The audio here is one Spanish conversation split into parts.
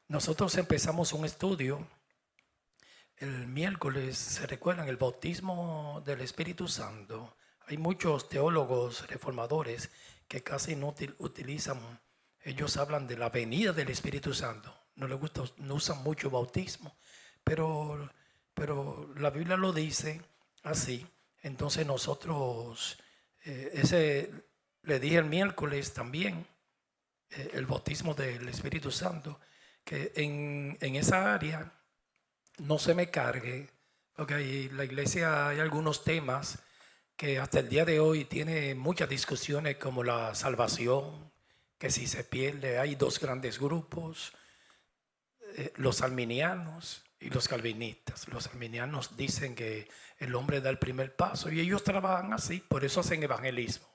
Nosotros empezamos un estudio el miércoles, se recuerdan, el bautismo del Espíritu Santo. Hay muchos teólogos reformadores que casi no utilizan, ellos hablan de la venida del Espíritu Santo. No les gusta, no usan mucho bautismo, pero, la Biblia lo dice así. Entonces nosotros, ese le dije el miércoles también, el bautismo del Espíritu Santo, que en esa área no se me cargue, porque en la iglesia hay algunos temas que hasta el día de hoy tiene muchas discusiones, como la salvación, que si se pierde. Hay dos grandes grupos, los arminianos y los calvinistas. Los arminianos dicen que el hombre da el primer paso y ellos trabajan así, por eso hacen evangelismo.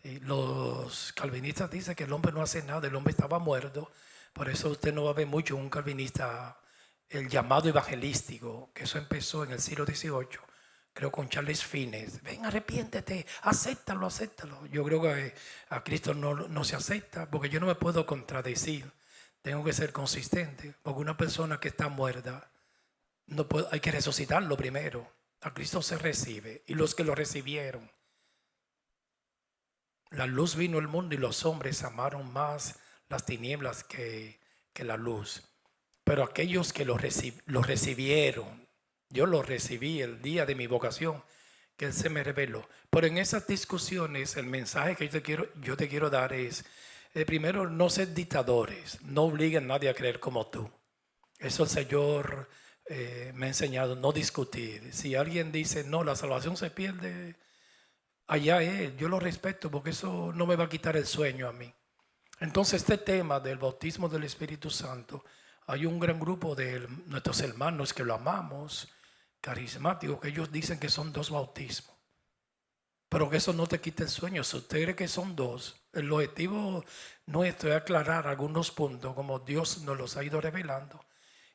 Y los calvinistas dicen que el hombre no hace nada, el hombre estaba muerto. Por eso usted no va a ver mucho un calvinista, el llamado evangelístico, que eso empezó en el siglo XVIII, creo con Charles Finney. Ven, arrepiéntete, acéptalo, acéptalo. Yo creo que a Cristo no se acepta, porque yo no me puedo contradecir. Tengo que ser consistente, porque una persona que está muerta, hay que resucitarlo primero. A Cristo se recibe, y los que lo recibieron. La luz vino al mundo y los hombres amaron más las tinieblas que la luz. Pero aquellos que lo recibieron, yo lo recibí el día de mi vocación, que Él se me reveló. Pero en esas discusiones, el mensaje que yo te quiero dar es, primero, no ser dictadores, no obliguen a nadie a creer como tú. Eso el Señor me ha enseñado, no discutir. Si alguien dice, no, la salvación se pierde, allá es, yo lo respeto, porque eso no me va a quitar el sueño a mí. Entonces, este tema del bautismo del Espíritu Santo, hay un gran grupo de nuestros hermanos que lo amamos, carismáticos, que ellos dicen que son dos bautismos, pero que eso no te quita el sueño. Si usted cree que son dos, el objetivo nuestro es aclarar algunos puntos como Dios nos los ha ido revelando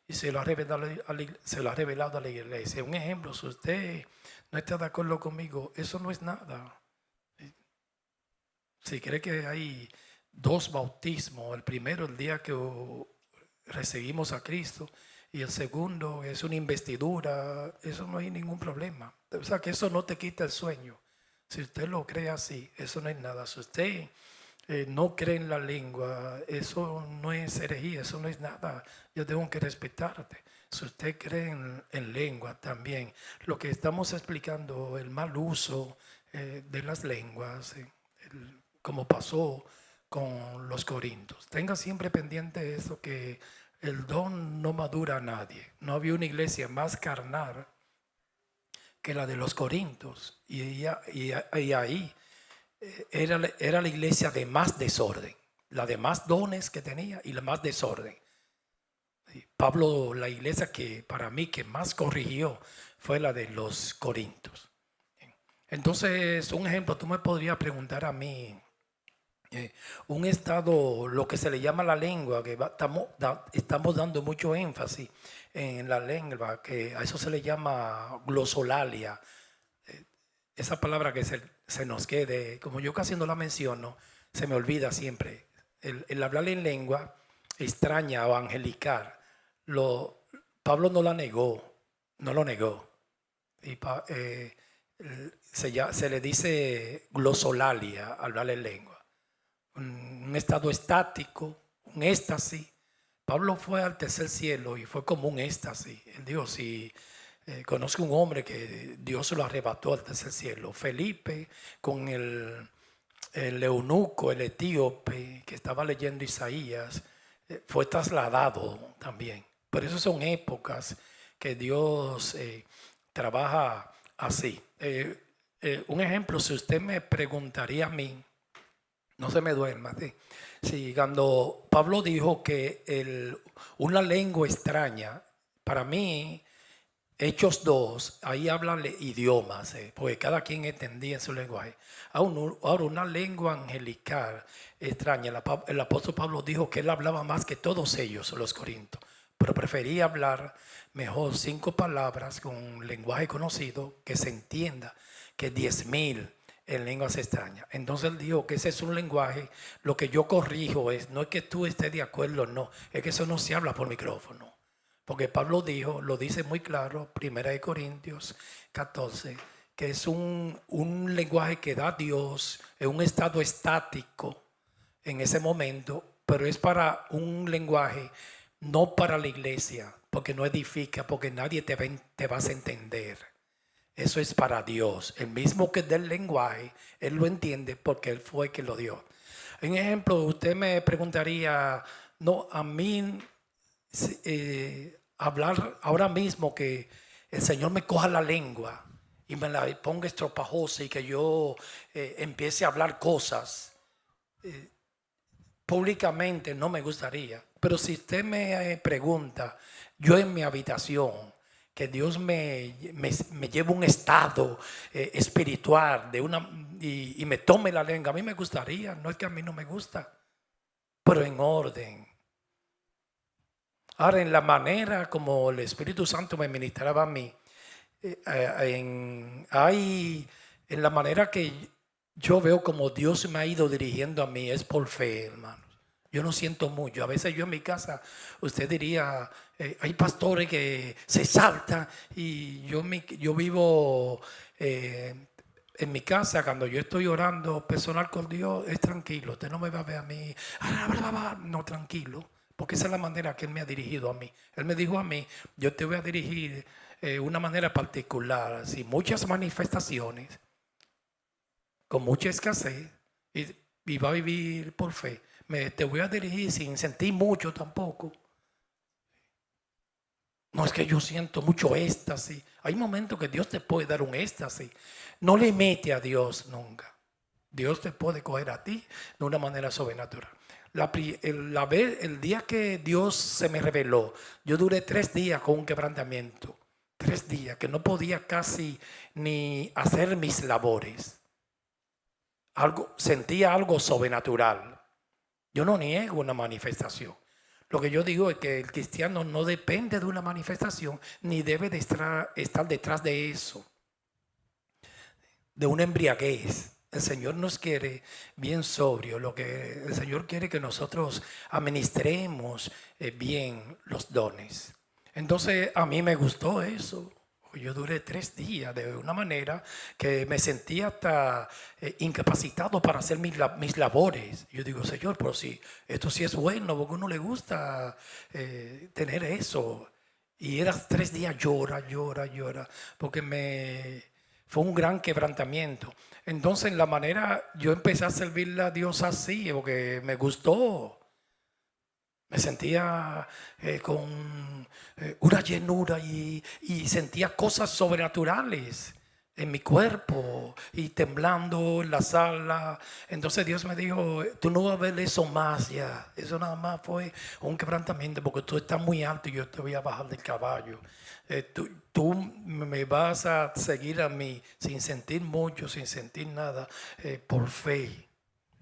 y se lo ha revelado a la iglesia. Un ejemplo, si usted no está de acuerdo conmigo, eso no es nada. Si cree que hay dos bautismos, el primero el día que recibimos a Cristo y el segundo es una investidura, eso no hay ningún problema. O sea, que eso no te quita el sueño. Si usted lo cree así, eso no es nada. Si usted no cree en la lengua, eso no es herejía, eso no es nada. Yo tengo que respetarte. Si usted cree en lengua también, lo que estamos explicando, el mal uso de las lenguas, como pasó con los corintios. Tenga siempre pendiente eso, que el don no madura a nadie. No había una iglesia más carnal que la de los corintios, y ahí era la iglesia de más desorden, la de más dones que tenía y la más desorden. Pablo, la iglesia que para mí que más corrigió fue la de los corintios. Entonces, un ejemplo, tú me podrías preguntar a mí, un estado, lo que se le llama la lengua, que estamos dando mucho énfasis en la lengua, que a eso se le llama glosolalia. Esa palabra que se nos quede, como yo casi no la menciono, se me olvida siempre. El hablar en lengua extraña o angelical, Pablo no la negó, no lo negó. Y se le dice glosolalia, hablar en lengua. Un estado estático, un éxtasis. Pablo fue al tercer cielo y fue como un éxtasis. Él dijo, si conozco un hombre que Dios se lo arrebató al tercer cielo. Felipe, con el eunuco, el etíope, que estaba leyendo Isaías, fue trasladado también. Pero esas son épocas que Dios trabaja así. Un ejemplo, si usted me preguntaría a mí, no se me duerma. Sí, cuando Pablo dijo que una lengua extraña, para mí, Hechos 2, ahí hablan de idiomas, porque cada quien entendía en su lenguaje. Ahora, una lengua angelical extraña. El apóstol Pablo dijo que él hablaba más que todos ellos, los corintios, pero prefería hablar mejor 5 palabras con un lenguaje conocido que se entienda que 10,000 en lenguas extrañas. Entonces él dijo que ese es un lenguaje. Lo que yo corrijo no es que tú estés de acuerdo, no, es que eso no se habla por micrófono. Porque Pablo dijo, lo dice muy claro, 1 Corintios 14, que es un lenguaje que da Dios en un estado estático en ese momento, pero es para un lenguaje, no para la iglesia, porque no edifica, porque nadie te va a entender. Eso es para Dios. El mismo que del lenguaje, Él lo entiende porque Él fue el que lo dio. En ejemplo, usted me preguntaría, no, a mí hablar ahora mismo que el Señor me coja la lengua y me la ponga estropajosa y que yo empiece a hablar cosas públicamente, no me gustaría. Pero si usted me pregunta, yo en mi habitación, que Dios me lleve a un estado espiritual y me tome la lengua, a mí me gustaría, no es que a mí no me gusta, pero en orden. Ahora, en la manera como el Espíritu Santo me ministraba a mí, en la manera que yo veo como Dios me ha ido dirigiendo a mí, es por fe, hermanos. Yo no siento mucho. A veces yo en mi casa, usted diría, hay pastores que se saltan y yo vivo en mi casa. Cuando yo estoy orando personal con Dios, es tranquilo. Usted no me va a ver a mí, no, tranquilo. Porque esa es la manera que Él me ha dirigido a mí. Él me dijo a mí, yo te voy a dirigir una manera particular, así, muchas manifestaciones, con mucha escasez, y va a vivir por fe. Te voy a dirigir sin sentir mucho tampoco. No es que yo siento mucho éxtasis. Hay momentos que Dios te puede dar un éxtasis. No le mete a Dios nunca. Dios te puede coger a ti de una manera sobrenatural. El día que Dios se me reveló, yo duré 3 días con un quebrantamiento. 3 días que no podía casi ni hacer mis labores. Sentía algo sobrenatural. Yo no niego una manifestación. Lo que yo digo es que el cristiano no depende de una manifestación ni debe de estar detrás de eso, de una embriaguez. El Señor nos quiere bien sobrio. Lo que el Señor quiere que nosotros administremos bien los dones. Entonces a mí me gustó eso. Yo duré 3 días de una manera que me sentía hasta incapacitado para hacer mis labores. Yo digo, Señor, pero si esto sí es bueno, porque a uno le gusta tener eso. Y era 3 días llora, porque fue un gran quebrantamiento. Entonces, en la manera, yo empecé a servirle a Dios así, porque me gustó. Me sentía con una llenura y sentía cosas sobrenaturales en mi cuerpo y temblando en la sala. Entonces Dios me dijo, tú no vas a ver eso más ya. Eso nada más fue un quebrantamiento porque tú estás muy alto y yo te voy a bajar del caballo. Tú me vas a seguir a mí sin sentir mucho, sin sentir nada, por fe.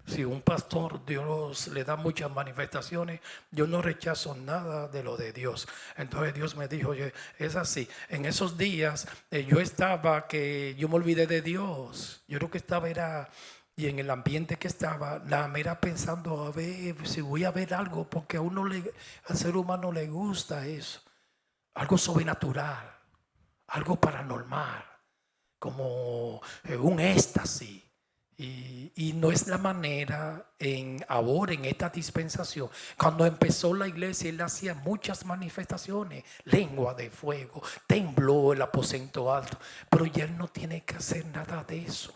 Si un pastor, Dios le da muchas manifestaciones, yo no rechazo nada de lo de Dios. Entonces Dios me dijo, oye, es así. En esos días yo me olvidé de Dios. Yo lo que estaba y en el ambiente que estaba, me era pensando a ver si voy a ver algo, porque al ser humano le gusta eso. Algo sobrenatural, algo paranormal, como un éxtasis. Y no es la manera ahora en esta dispensación. Cuando empezó la iglesia, él hacía muchas manifestaciones, lengua de fuego, tembló el aposento alto, pero ya él no tiene que hacer nada de eso.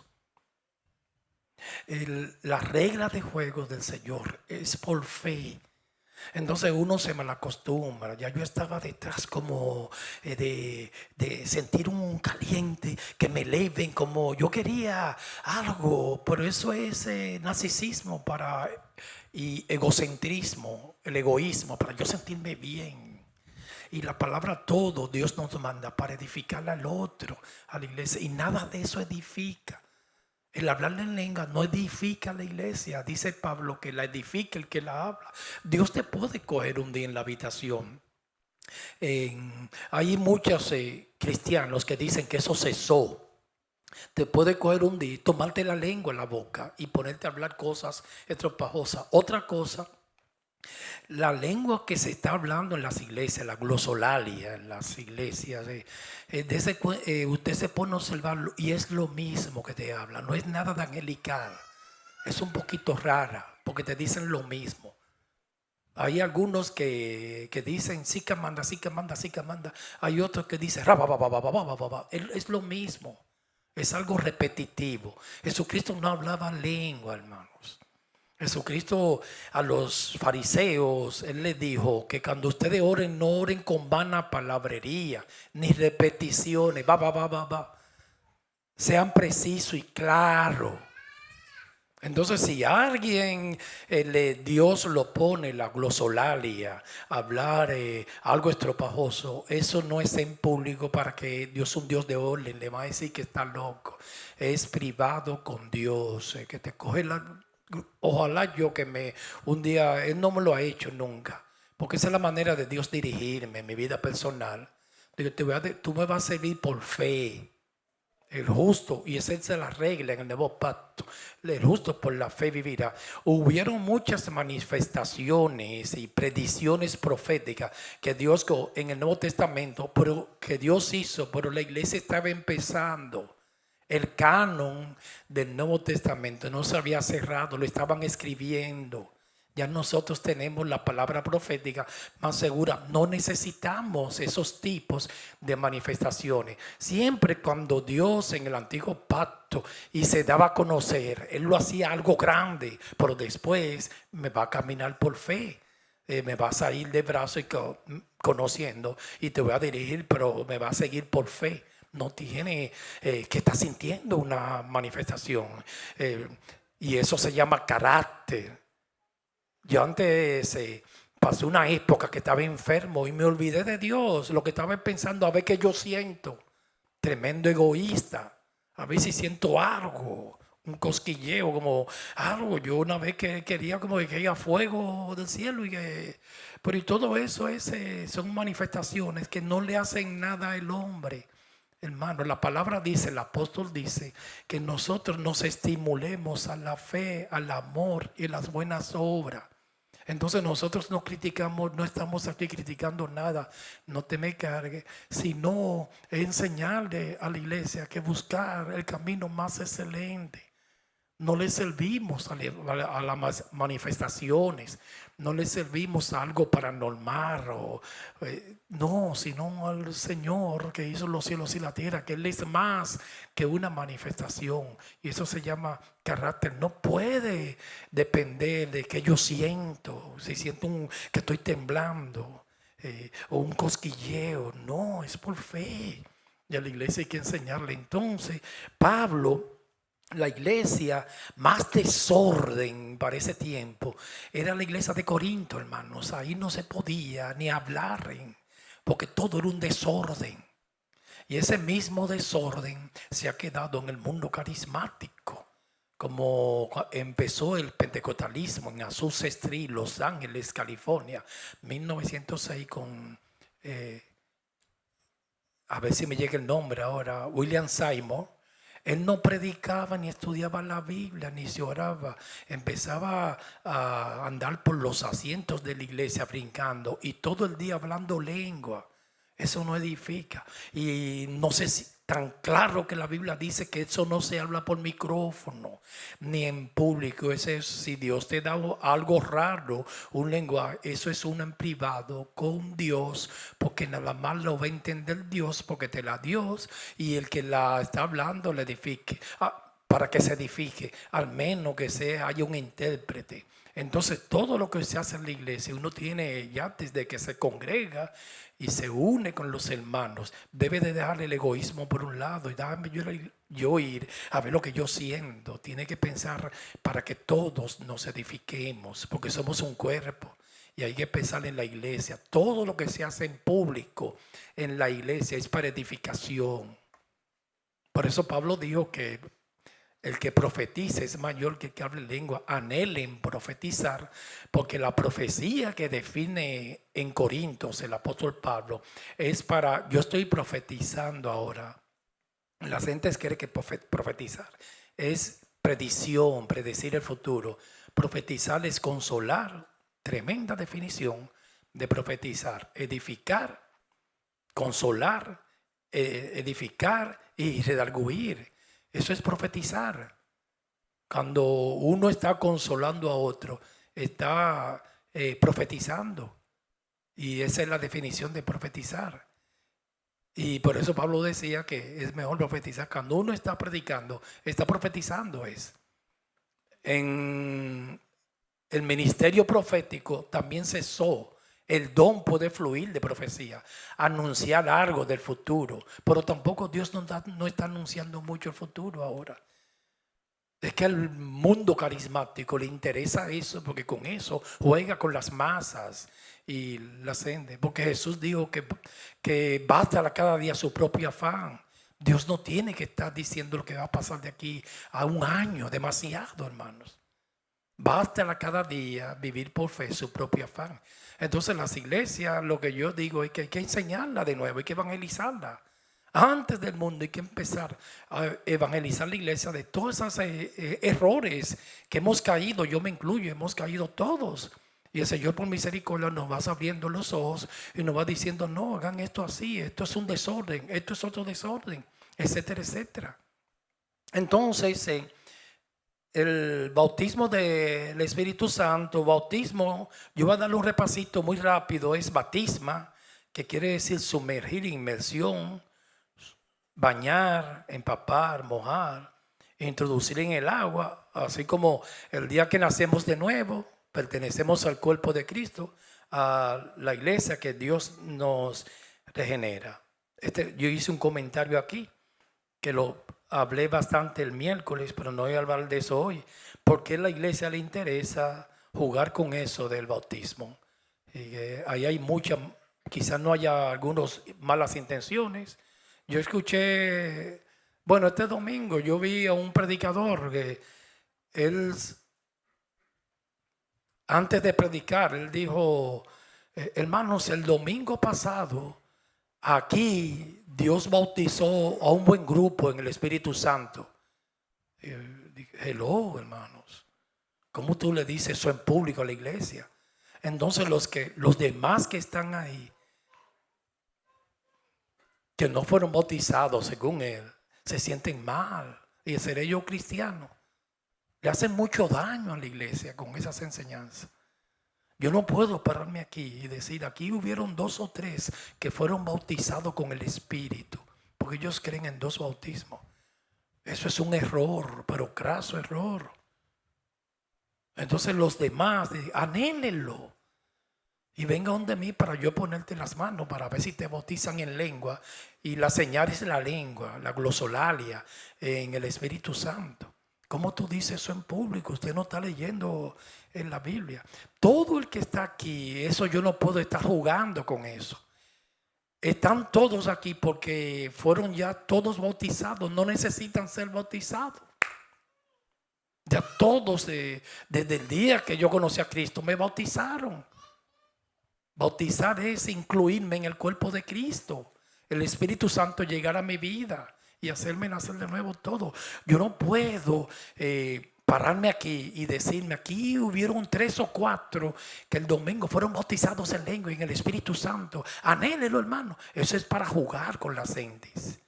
La regla de juego del Señor es por fe. Entonces uno se malacostumbra. Ya yo estaba detrás como de sentir un caliente que me eleven, como yo quería algo, pero eso es narcisismo y egocentrismo, el egoísmo, para yo sentirme bien. Y la palabra todo Dios nos manda para edificar al otro, a la iglesia, y nada de eso edifica. El hablarle en lengua no edifica la iglesia. Dice Pablo que la edifica el que la habla. Dios te puede coger un día en la habitación. Hay muchos cristianos que dicen que eso cesó. Te puede coger un día, tomarte la lengua en la boca y ponerte a hablar cosas estropajosas. Otra cosa, la lengua que se está hablando en las iglesias, la glosolalia en las iglesias, usted se pone a observarlo y es lo mismo que te habla, no es nada de angelical, es un poquito rara porque te dicen lo mismo. Hay algunos que dicen sí que manda, sí que manda, sí que manda. Hay otros que dicen ra, ba, ba, ba, ba, ba, ba, ba, ba. Es lo mismo, es algo repetitivo. Jesucristo no hablaba lengua, hermanos. Jesucristo a los fariseos, Él les dijo que cuando ustedes oren, no oren con vana palabrería, ni repeticiones, va, va, va, va, va. Sean precisos y claros. Entonces, si alguien Dios lo pone la glosolalia, hablar algo estropajoso, eso no es en público para que Dios es un Dios de orden, le va a decir que está loco. Es privado con Dios, que te coge la... Ojalá yo un día, Él no me lo ha hecho nunca, porque esa es la manera de Dios dirigirme en mi vida personal. Digo, tú me vas a servir por fe. El justo, y esa es la regla en el nuevo pacto, el justo por la fe vivirá. Hubieron muchas manifestaciones y predicciones proféticas que Dios en el Nuevo Testamento, pero que Dios hizo, pero la iglesia estaba empezando. El canon del Nuevo Testamento no se había cerrado, lo estaban escribiendo. Ya nosotros tenemos la palabra profética más segura. No necesitamos esos tipos de manifestaciones. Siempre cuando Dios en el antiguo pacto y se daba a conocer, Él lo hacía algo grande, pero después me va a caminar por fe. Me vas a ir de brazo y conociendo y te voy a dirigir, pero me va a seguir por fe. No tiene que estar sintiendo una manifestación. Y eso se llama carácter. Yo antes pasé una época que estaba enfermo y me olvidé de Dios. Lo que estaba pensando, a ver qué yo siento. Tremendo egoísta. A ver si siento algo. Un cosquilleo, como algo. Yo una vez que quería como que caiga fuego del cielo. Pero y todo eso son manifestaciones que no le hacen nada al hombre. Hermano, la palabra dice, el apóstol dice, que nosotros nos estimulemos a la fe, al amor y las buenas obras. Entonces nosotros no criticamos, no estamos aquí criticando nada, no te me cargues, sino enseñarle a la iglesia que buscar el camino más excelente. No le servimos a las manifestaciones, no le servimos a algo paranormal, no, sino al Señor que hizo los cielos y la tierra, que Él es más que una manifestación. Y eso se llama carácter. No puede depender de que yo siento, si siento que estoy temblando o un cosquilleo. No, es por fe. Y a la iglesia hay que enseñarle. Entonces, Pablo... La iglesia más desorden para ese tiempo era la iglesia de Corinto, hermanos. Ahí no se podía ni hablar, porque todo era un desorden. Y ese mismo desorden se ha quedado en el mundo carismático. Como empezó el pentecostalismo en Azusa Street, Los Ángeles, California, 1906 con, a ver si me llega el nombre ahora, William Seymour. Él no predicaba ni estudiaba la Biblia ni se oraba. Empezaba a andar por los asientos de la iglesia brincando y todo el día hablando lengua. Eso no edifica. Y no sé si tan claro que la Biblia dice que eso no se habla por micrófono ni en público. Si Dios te da algo raro, un lenguaje, eso es uno en privado con Dios, porque nada más lo va a entender Dios, porque te la dio y el que la está hablando le edifique. Para que se edifique, al menos que haya un intérprete. Entonces todo lo que se hace en la iglesia, uno tiene ya desde que se congrega y se une con los hermanos, debe de dejar el egoísmo por un lado y déjame yo ir a ver lo que yo siento. Tiene que pensar para que todos nos edifiquemos, porque somos un cuerpo y hay que pensar en la iglesia. Todo lo que se hace en público en la iglesia es para edificación. Por eso Pablo dijo que el que profetiza es mayor que el que hable lengua. Anhelen profetizar, porque la profecía que define en Corintios el apóstol Pablo es para, yo estoy profetizando ahora. La gente cree que profetizar es predicción, predecir el futuro. Profetizar es consolar, tremenda definición de profetizar, edificar, consolar, edificar y redarguir. Eso es profetizar. Cuando uno está consolando a otro, está profetizando. Y esa es la definición de profetizar. Y por eso Pablo decía que es mejor profetizar. Cuando uno está predicando, está profetizando. En el ministerio profético también cesó. El don puede fluir de profecía, anunciar algo del futuro, pero tampoco Dios no está anunciando mucho el futuro ahora. Es que al mundo carismático le interesa eso, porque con eso juega con las masas y las gente. Porque Jesús dijo que basta cada día su propio afán. Dios no tiene que estar diciendo lo que va a pasar de aquí a un año, demasiado, hermanos. Basta cada día vivir por fe su propio afán. Entonces las iglesias, lo que yo digo es que hay que enseñarla de nuevo, hay que evangelizarla. Antes del mundo hay que empezar a evangelizar la iglesia de todos esos errores que hemos caído. Yo me incluyo, hemos caído todos. Y el Señor por misericordia nos va abriendo los ojos y nos va diciendo: no, hagan esto así, esto es un desorden, esto es otro desorden, etcétera, etcétera. Entonces, el bautismo del Espíritu Santo, bautismo, yo voy a darle un repasito muy rápido, es batisma, que quiere decir sumergir, inmersión, bañar, empapar, mojar, introducir en el agua, así como el día que nacemos de nuevo, pertenecemos al cuerpo de Cristo, a la iglesia que Dios nos regenera. Yo hice un comentario aquí, que lo hablé bastante el miércoles, pero no voy a hablar de eso hoy, porque a la iglesia le interesa jugar con eso del bautismo. Y ahí hay quizás no haya algunas malas intenciones. Yo escuché, este domingo yo vi a un predicador que él, antes de predicar, él dijo: hermanos, el domingo pasado aquí Dios bautizó a un buen grupo en el Espíritu Santo. Y yo dije: hello, hermanos, ¿cómo tú le dices eso en público a la iglesia? Entonces los demás que están ahí, que no fueron bautizados según él, se sienten mal. Y seré yo cristiano. Le hacen mucho daño a la iglesia con esas enseñanzas. Yo no puedo pararme aquí y decir: aquí hubieron 2 o 3 que fueron bautizados con el Espíritu, porque ellos creen en 2 bautismos. Eso es un error, pero craso error. Entonces los demás, anhélenlo. Y venga donde mí para yo ponerte las manos para ver si te bautizan en lengua. Y la señal es la lengua, la glosolalia en el Espíritu Santo. ¿Cómo tú dices eso en público? Usted no está leyendo en la Biblia. Todo el que está aquí, eso yo no puedo estar jugando con eso. Están todos aquí porque fueron ya todos bautizados. No necesitan ser bautizados. Ya todos, desde el día que yo conocí a Cristo, me bautizaron. Bautizar es incluirme en el cuerpo de Cristo. El Espíritu Santo llegar a mi vida y hacerme nacer de nuevo todo. Yo no puedo pararme aquí y decirme: aquí hubieron 3 o 4 que el domingo fueron bautizados en lengua y en el Espíritu Santo. Anhélelo, hermano. Eso es para jugar con las gentes.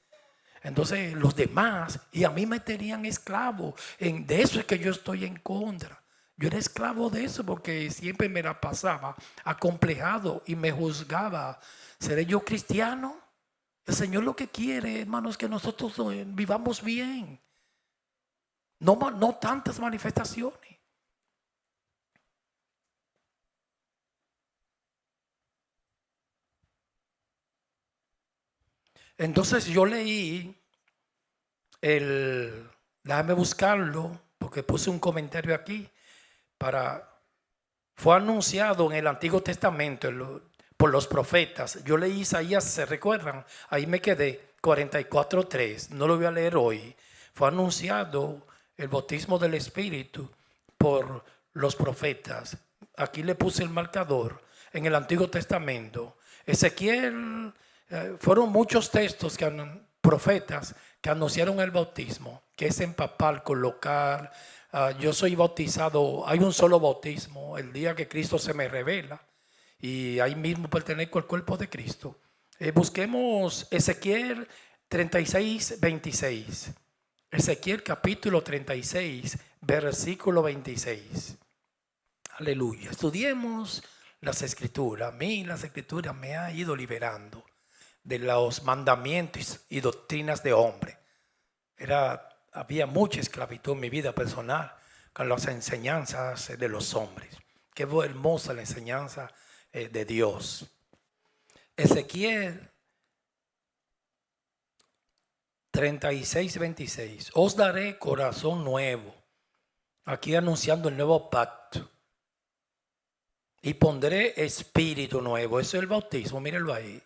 Entonces los demás, y a mí me tenían esclavo. De eso es que yo estoy en contra. Yo era esclavo de eso porque siempre me la pasaba acomplejado y me juzgaba. ¿Seré yo cristiano? El Señor lo que quiere, hermanos, es que nosotros vivamos bien. No tantas manifestaciones. Entonces yo leí déjame buscarlo porque puse un comentario aquí. Fue anunciado en el Antiguo Testamento por los profetas. Yo leí Isaías, ¿se recuerdan? Ahí me quedé, 44:3. No lo voy a leer hoy. Fue anunciado el bautismo del Espíritu por los profetas. Aquí le puse el marcador en el Antiguo Testamento. Ezequiel, fueron muchos textos profetas que anunciaron el bautismo, que es empapar, colocar. Yo soy bautizado, hay un solo bautismo, el día que Cristo se me revela, y ahí mismo pertenezco al cuerpo de Cristo. Busquemos Ezequiel 36, 26. Ezequiel capítulo 36, versículo 26. Aleluya. Estudiemos las escrituras. A mí las escrituras me han ido liberando de los mandamientos y doctrinas de hombre. Había mucha esclavitud en mi vida personal con las enseñanzas de los hombres. Qué hermosa la enseñanza de Dios. Ezequiel 36, 26. Os daré corazón nuevo. Aquí anunciando el nuevo pacto. Y pondré espíritu nuevo. Eso es el bautismo, mírenlo ahí.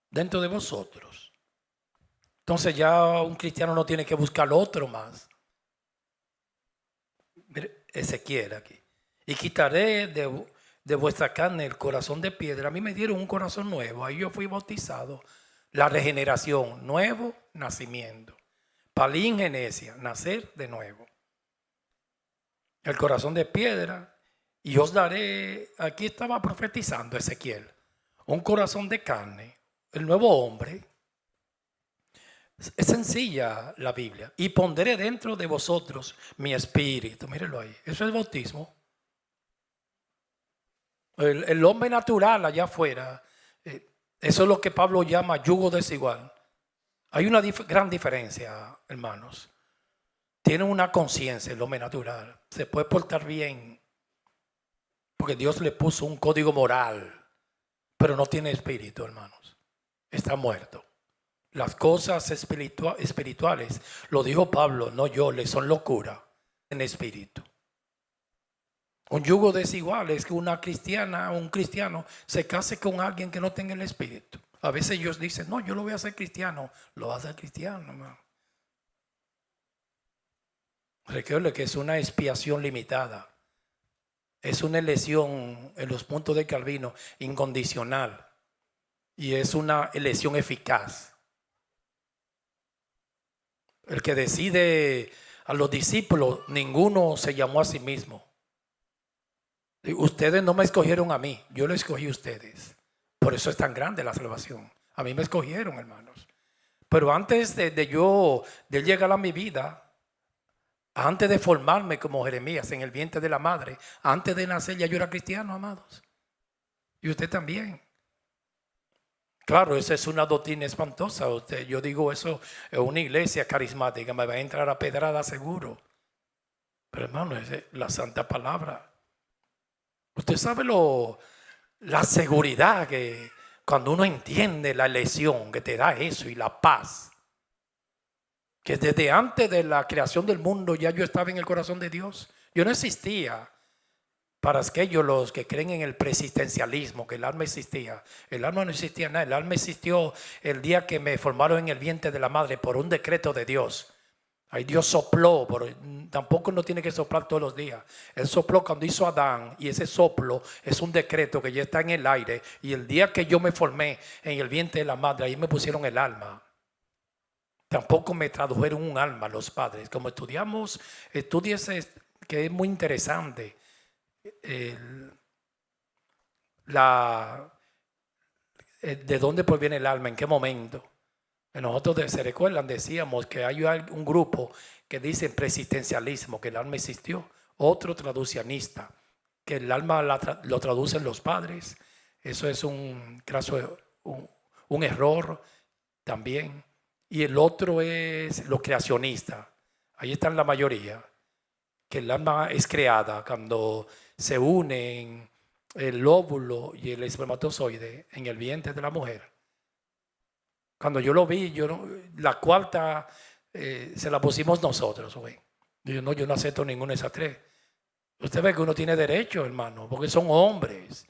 Dentro de vosotros. Entonces ya un cristiano no tiene que buscar otro más. Mire, Ezequiel aquí. Y quitaré de vuestra carne el corazón de piedra. A mí me dieron un corazón nuevo. Ahí yo fui bautizado. La regeneración, nuevo nacimiento. Palingenesia, nacer de nuevo. El corazón de piedra. Y os daré, aquí estaba profetizando Ezequiel, un corazón de carne, el nuevo hombre. Es sencilla la Biblia. Y pondré dentro de vosotros mi espíritu. Mírenlo ahí. Eso es el bautismo. El hombre natural allá afuera, eso es lo que Pablo llama yugo desigual. Hay una gran diferencia, hermanos. Tiene una conciencia el hombre natural. Se puede portar bien. Porque Dios le puso un código moral, pero no tiene espíritu, hermanos. Está muerto. Las cosas espirituales, lo dijo Pablo, no yo, le son locura en espíritu. Un yugo desigual es que una cristiana o un cristiano se case con alguien que no tenga el espíritu. A veces ellos dicen, no, yo lo voy a hacer cristiano. Lo va a hacer cristiano, hermano. Recuerde que es una expiación limitada. Es una elección en los puntos de Calvino incondicional y es una elección eficaz. El que decide a los discípulos, ninguno se llamó a sí mismo. Ustedes no me escogieron a mí, yo lo escogí a ustedes. Por eso es tan grande la salvación. A mí me escogieron, hermanos. Pero antes de él llegar a mi vida, antes de formarme como Jeremías en el vientre de la madre, antes de nacer ya yo era cristiano, amados. Y usted también. Claro, esa es una doctrina espantosa. Yo digo eso en una iglesia carismática, me va a entrar a pedrada seguro. Pero hermano, es la santa palabra. Usted sabe la seguridad que cuando uno entiende la elección que te da eso y la paz. Que desde antes de la creación del mundo ya yo estaba en el corazón de Dios. Yo no existía. Para aquellos los que creen en el preexistencialismo, que el alma existía. El alma no existía nada. El alma existió el día que me formaron en el vientre de la madre por un decreto de Dios. Ahí Dios sopló, pero tampoco no tiene que soplar todos los días. Él sopló cuando hizo a Adán y ese soplo es un decreto que ya está en el aire. Y el día que yo me formé en el vientre de la madre, ahí me pusieron el alma. Tampoco me tradujeron un alma los padres. Como estudiamos, estudies que es muy interesante. De dónde proviene el alma, en qué momento. Nosotros se recuerdan, decíamos que hay un grupo que dice preexistencialismo, que el alma existió. Otro traducianista, que el alma lo traducen los padres. Eso es un error también. Y el otro es lo creacionista. Ahí están la mayoría. Que el alma es creada cuando se unen el óvulo y el espermatozoide en el vientre de la mujer. Cuando yo lo vi, la cuarta se la pusimos nosotros. Yo no acepto ninguna de esas tres. Usted ve que uno tiene derecho, hermano, porque son hombres.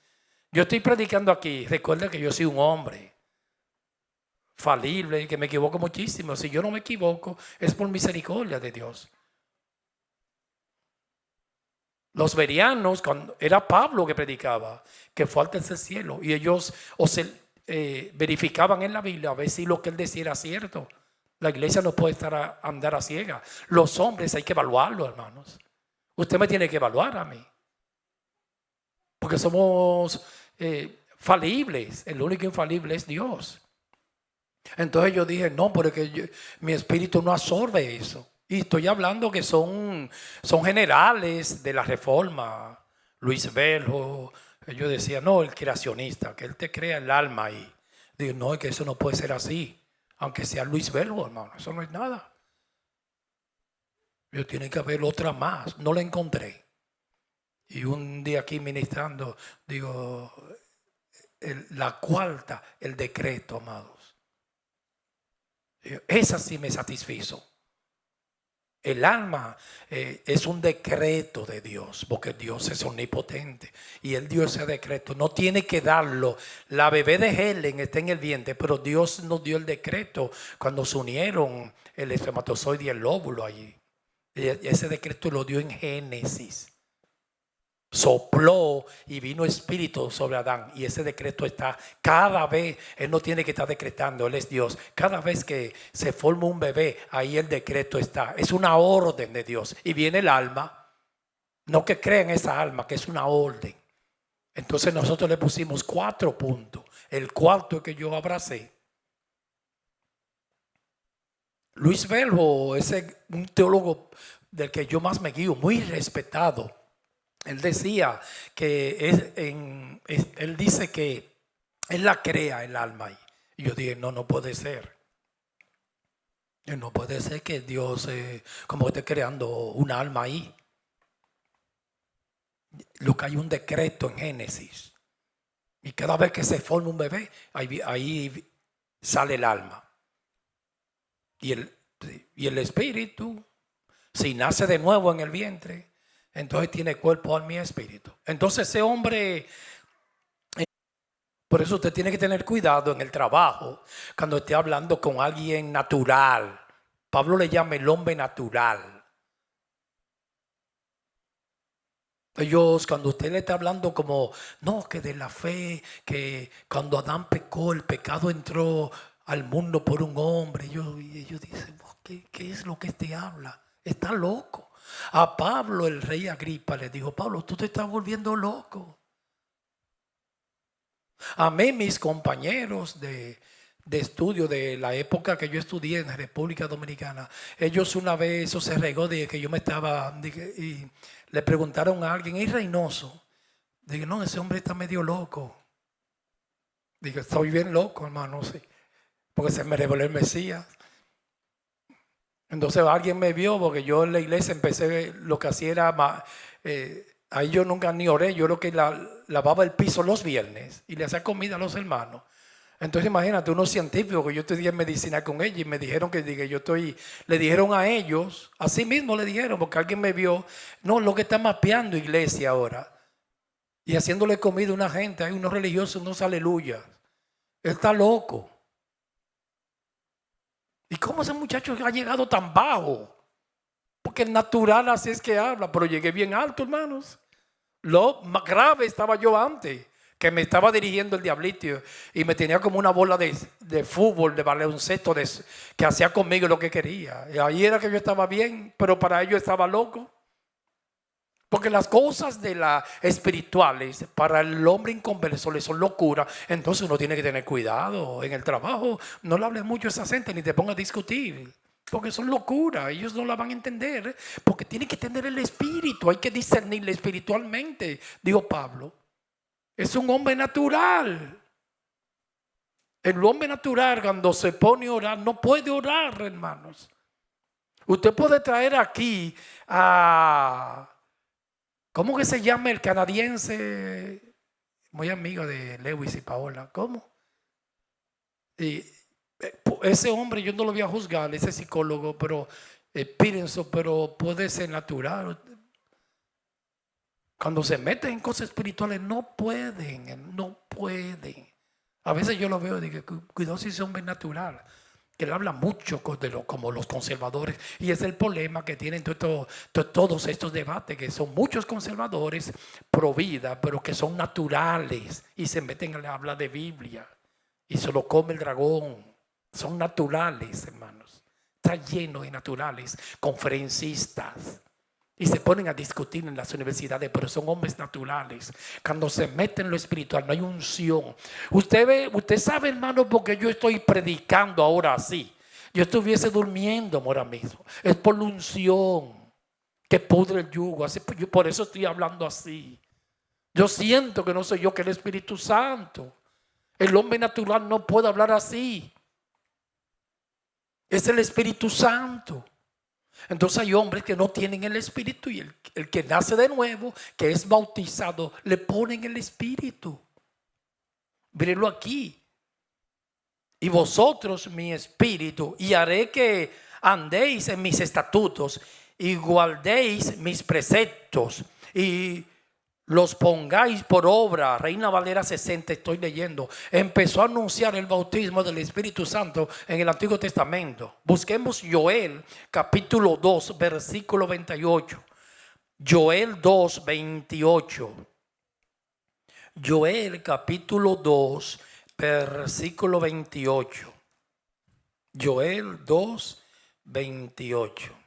Yo estoy predicando aquí. Recuerden que yo soy un hombre falible y que me equivoco muchísimo. Si yo no me equivoco, es por misericordia de Dios. Los bereanos, cuando era Pablo que predicaba, que fue al tercer cielo, y ellos verificaban en la Biblia a ver si lo que él decía era cierto. La iglesia no puede andar a ciega. Los hombres hay que evaluarlos, hermanos. Usted me tiene que evaluar a mí. Porque somos falibles. El único infalible es Dios. Entonces yo dije, no, porque mi espíritu no absorbe eso. Y estoy hablando que son generales de la Reforma. Luis Velho, yo decía, no, el creacionista, que él te crea el alma ahí. Digo, no, es que eso no puede ser así. Aunque sea Luis Velho, hermano, eso no es nada. Yo tiene que haber otra más. No la encontré. Y un día aquí ministrando, digo, la cuarta, el decreto, amados. Esa sí me satisfizo. El alma es un decreto de Dios, porque Dios es omnipotente y Él dio ese decreto. No tiene que darlo. La bebé de Helen está en el vientre, pero Dios nos dio el decreto cuando se unieron el espermatozoide y el óvulo allí. Y ese decreto lo dio en Génesis. Sopló y vino espíritu sobre Adán, y ese decreto está cada vez. Él no tiene que estar decretando, Él es Dios. Cada vez que se forma un bebé, ahí el decreto está. Es una orden de Dios. Y viene el alma, no que creen esa alma, que es una orden. Entonces nosotros le pusimos 4 puntos. El cuarto que yo abracé. Luis Velho es un teólogo del que yo más me guío, muy respetado. Él decía que él dice que Él la crea el alma ahí. Y yo dije, no puede ser. No puede ser que Dios como esté creando un alma ahí. Lo que hay un decreto en Génesis. Y cada vez que se forma un bebé, ahí sale el alma. Y el espíritu, si nace de nuevo en el vientre, entonces tiene cuerpo, alma y espíritu. Entonces ese hombre, por eso usted tiene que tener cuidado en el trabajo cuando esté hablando con alguien natural. Pablo le llama el hombre natural. Ellos, cuando usted le está hablando como, no, que de la fe, que cuando Adán pecó, el pecado entró al mundo por un hombre. Y ellos dicen, ¿qué es lo que este habla? Está loco. A Pablo, el rey Agripa, le dijo, Pablo, tú te estás volviendo loco. A mí, mis compañeros de estudio de la época que yo estudié en la República Dominicana, ellos una vez, eso se regó de que yo me estaba, y le preguntaron a alguien, ¿es Reynoso? Dije, no, ese hombre está medio loco. Dije, estoy bien loco, hermano, sí, porque se me reveló el Mesías. Entonces alguien me vio, porque yo en la iglesia empecé, lo que hacía era, ahí yo nunca ni oré, yo lo que lavaba el piso los viernes y le hacía comida a los hermanos. Entonces imagínate, unos científicos, que yo estudié medicina con ellos y me dijeron que le dijeron a ellos, así mismo le dijeron, porque alguien me vio, no, lo que está mapeando iglesia ahora y haciéndole comida a una gente, hay unos religiosos, unos aleluyas, él está loco. ¿Y cómo ese muchacho ha llegado tan bajo? Porque el natural así es que habla, pero llegué bien alto, hermanos. Lo más grave estaba yo antes, que me estaba dirigiendo el diablito y me tenía como una bola de fútbol, de baloncesto, que hacía conmigo lo que quería. Y ahí era que yo estaba bien, pero para ellos estaba loco. Porque las cosas de las espirituales para el hombre inconverso le son locura. Entonces uno tiene que tener cuidado en el trabajo. No le hables mucho a esa gente ni te pongas a discutir, porque son locuras. Ellos no la van a entender, porque tienen que tener el espíritu. Hay que discernirle espiritualmente, dijo Pablo. Es un hombre natural. El hombre natural, cuando se pone a orar, no puede orar, hermanos. Usted puede traer aquí a... ¿Cómo que se llama el canadiense? Muy amigo de Lewis y Paola. ¿Cómo? Y ese hombre yo no lo voy a juzgar, ese psicólogo, pero pienso, pero puede ser natural. Cuando se meten en cosas espirituales no pueden. A veces yo lo veo y digo, cuidado si ese hombre es natural. Que él habla mucho como los conservadores, y es el problema que tienen todos estos debates, que son muchos conservadores pro vida, pero que son naturales y se meten a hablar de Biblia y se lo come el dragón. Son naturales, hermanos. está lleno de naturales, conferencistas. Y se ponen a discutir en las universidades, pero son hombres naturales. Cuando se meten en lo espiritual no hay unción. Usted sabe, hermano, porque yo estoy predicando ahora así. Yo estuviese durmiendo ahora mismo. Es por la unción que pudre el yugo. Así, por eso estoy hablando así. Yo siento que no soy yo, que el Espíritu Santo. El hombre natural no puede hablar así. Es el Espíritu Santo. Entonces hay hombres que no tienen el Espíritu y el que nace de nuevo, que es bautizado, le ponen el Espíritu. Mírenlo aquí. Y vosotros mi Espíritu, y haré que andéis en mis estatutos y guardéis mis preceptos y los pongáis por obra. Reina Valera 60, estoy leyendo. Empezó a anunciar el bautismo del Espíritu Santo en el Antiguo Testamento. Busquemos Joel capítulo 2 versículo 28. Joel 2, 28. Joel capítulo 2 versículo 28. Joel 2, 28.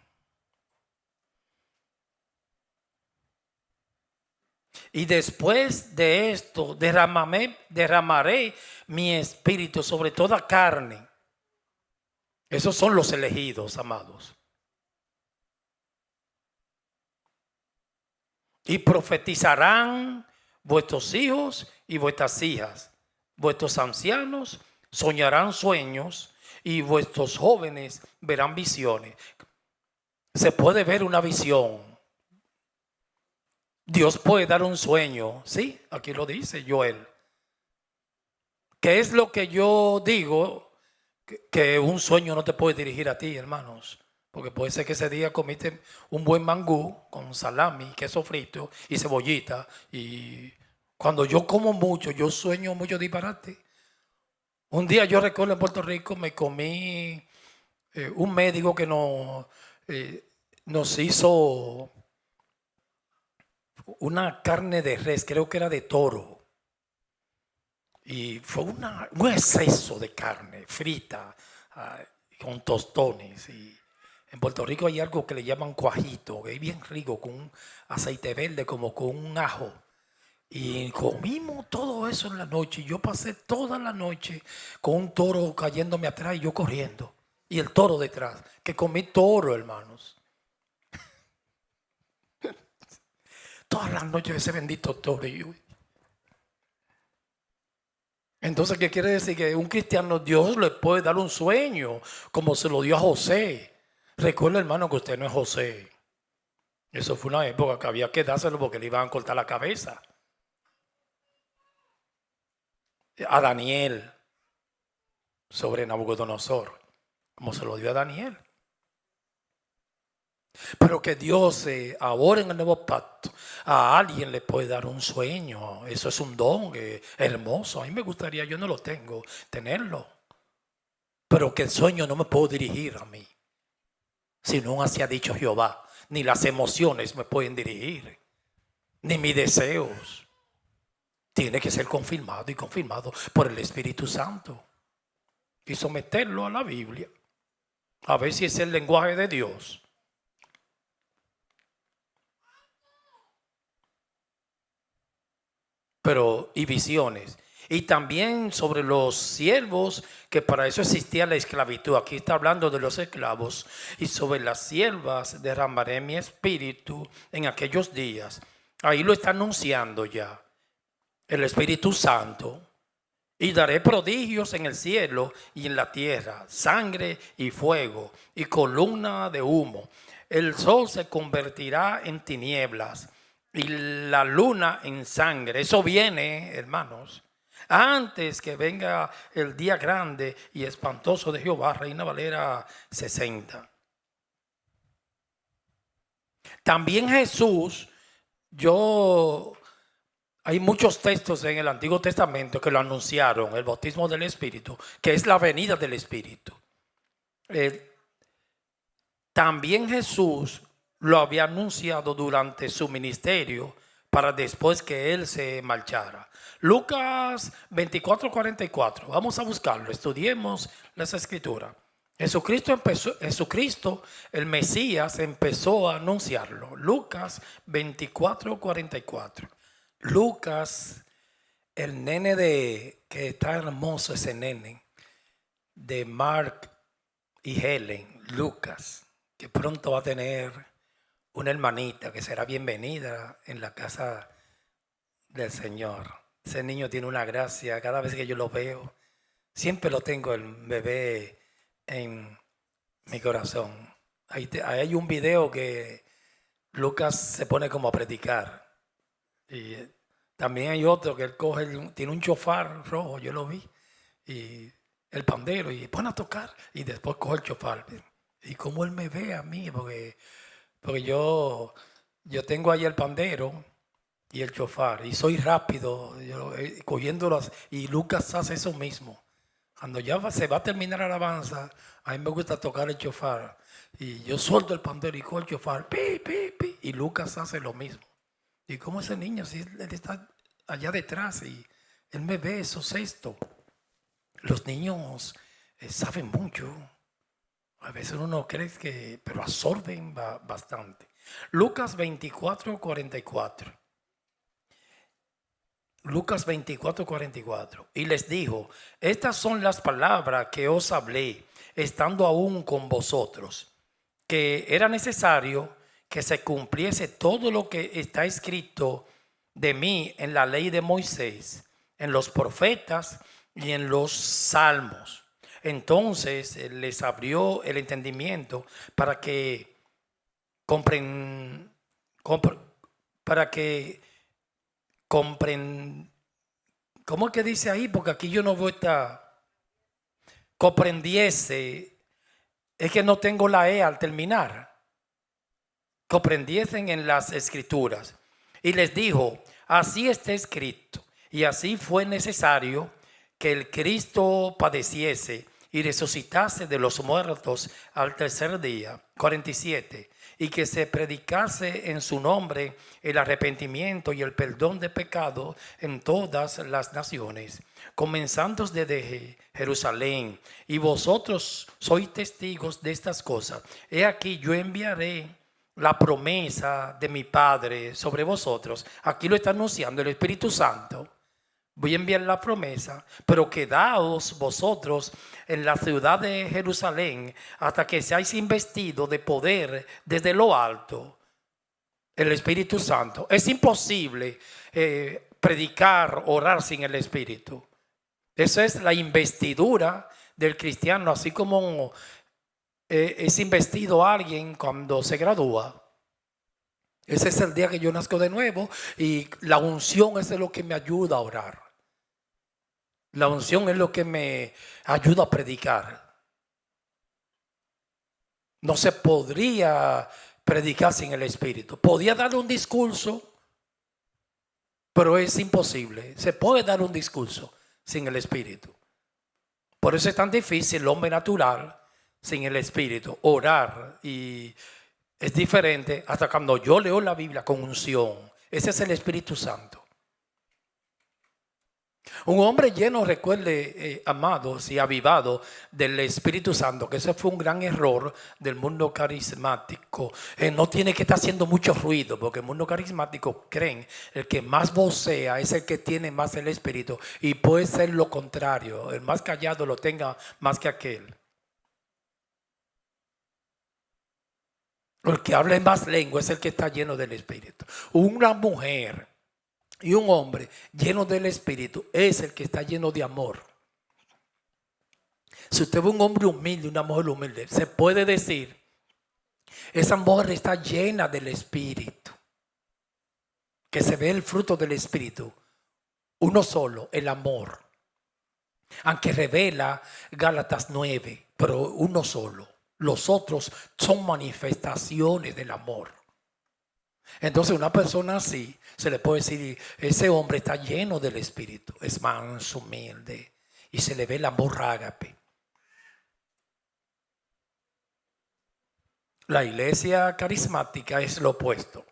Y después de esto derramaré mi espíritu sobre toda carne. Esos son los elegidos, amados. Y profetizarán vuestros hijos y vuestras hijas. Vuestros ancianos soñarán sueños y vuestros jóvenes verán visiones. Se puede ver una visión. Dios puede dar un sueño, ¿sí? Aquí lo dice Joel. ¿Qué es lo que yo digo? Que un sueño no te puede dirigir a ti, hermanos. Porque puede ser que ese día comiste un buen mangú con salami, queso frito y cebollita. Y cuando yo como mucho, yo sueño mucho disparate. Un día yo recuerdo en Puerto Rico, me comí un médico que nos hizo una carne de res, creo que era de toro, y fue un exceso de carne frita con tostones. Y en Puerto Rico hay algo que le llaman cuajito, que es bien rico, con un aceite verde, como con un ajo. Y comimos todo eso en la noche. Y yo pasé toda la noche con un toro cayéndome atrás y yo corriendo, y el toro detrás, que comí toro, hermanos. Todas las noches ese bendito toro. Entonces, ¿qué quiere decir? Que un cristiano, Dios le puede dar un sueño, como se lo dio a José. Recuerda, hermano, que usted no es José. Eso fue una época que había que dárselo porque le iban a cortar la cabeza. A Daniel sobre Nabucodonosor, como se lo dio a Daniel. Pero que Dios ahora en el nuevo pacto a alguien le puede dar un sueño. Eso es un don hermoso. A mí me gustaría, yo no lo tengo, tenerlo. Pero que el sueño no me puede dirigir a mí, sino así ha dicho Jehová. Ni las emociones me pueden dirigir, ni mis deseos. Tiene que ser confirmado y confirmado por el Espíritu Santo. Y someterlo a la Biblia. A ver si es el lenguaje de Dios. Pero, y visiones. Y también sobre los siervos, que para eso existía la esclavitud. Aquí está hablando de los esclavos. Y sobre las siervas derramaré mi espíritu en aquellos días. Ahí lo está anunciando ya el Espíritu Santo. Y daré prodigios en el cielo y en la tierra, sangre y fuego y columna de humo. El sol se convertirá en tinieblas y la luna en sangre. Eso viene, hermanos, antes que venga el día grande y espantoso de Jehová. Reina Valera 60. También Jesús, hay muchos textos en el Antiguo Testamento que lo anunciaron, el bautismo del Espíritu, que es la venida del Espíritu. También Jesús lo había anunciado durante su ministerio para después que él se marchara. Lucas 24:44. Vamos a buscarlo, estudiemos las escrituras. Jesucristo, el Mesías, empezó a anunciarlo. Lucas 24:44. Lucas, el nene que está hermoso, ese nene, de Mark y Helen, Lucas, que pronto va a tener una hermanita que será bienvenida en la casa del Señor. Ese niño tiene una gracia, cada vez que yo lo veo, siempre lo tengo el bebé en mi corazón. Ahí hay un video que Lucas se pone como a predicar. Y también hay otro que él tiene un chofar rojo, yo lo vi, y el pandero, y pone a tocar, y después coge el chofar. Y como él me ve a mí, porque yo tengo ahí el pandero y el chofar, y soy rápido cogiéndolos, y Lucas hace eso mismo. Cuando ya se va a terminar la alabanza, a mí me gusta tocar el chofar, y yo suelto el pandero y cojo el chofar, pi, pi, pi, y Lucas hace lo mismo. Y como ese niño, si él está allá detrás y él me ve, eso es esto. Los niños saben mucho. A veces uno no cree que, pero absorben bastante. Lucas 24:44. Lucas 24:44. Y les dijo: estas son las palabras que os hablé, estando aún con vosotros, que era necesario que se cumpliese todo lo que está escrito de mí en la ley de Moisés, en los profetas y en los salmos. Entonces les abrió el entendimiento para que comprendiesen ¿cómo es que dice ahí? Porque aquí yo no voy a estar, comprendiese, es que no tengo la E al terminar, comprendiesen en las escrituras. Y les dijo: así está escrito, y así fue necesario que el Cristo padeciese y resucitase de los muertos al tercer día. 47. Y que se predicase en su nombre el arrepentimiento y el perdón de pecado en todas las naciones, comenzando desde Jerusalén. Y vosotros sois testigos de estas cosas. He aquí, yo enviaré la promesa de mi Padre sobre vosotros. Aquí lo está anunciando el Espíritu Santo. Voy a enviar la promesa, pero quedaos vosotros en la ciudad de Jerusalén hasta que seáis investidos de poder desde lo alto, el Espíritu Santo. Es imposible predicar, orar sin el Espíritu. Esa es la investidura del cristiano, así como es investido alguien cuando se gradúa. Ese es el día que yo nazco de nuevo, y la unción es lo que me ayuda a orar. La unción es lo que me ayuda a predicar. No se podría predicar sin el Espíritu. Podía dar un discurso, pero es imposible. Se puede dar un discurso sin el Espíritu. Por eso es tan difícil el hombre natural sin el Espíritu. Orar, y es diferente hasta cuando yo leo la Biblia con unción. Ese es el Espíritu Santo. Un hombre lleno, recuerde, amados, y avivado del Espíritu Santo, que ese fue un gran error del mundo carismático. No tiene que estar haciendo mucho ruido, porque el mundo carismático creen el que más vocea es el que tiene más el Espíritu, y puede ser lo contrario, el más callado lo tenga más que aquel. El que habla en más lengua es el que está lleno del Espíritu. Una mujer y un hombre lleno del Espíritu es el que está lleno de amor. Si usted ve un hombre humilde, una mujer humilde, se puede decir: esa mujer está llena del Espíritu. Que se ve el fruto del Espíritu. Uno solo, el amor. Aunque revela Gálatas 9, pero uno solo. Los otros son manifestaciones del amor. Entonces una persona así se le puede decir: ese hombre está lleno del Espíritu, es manso, humilde, y se le ve el amor ágape. La iglesia carismática es lo opuesto.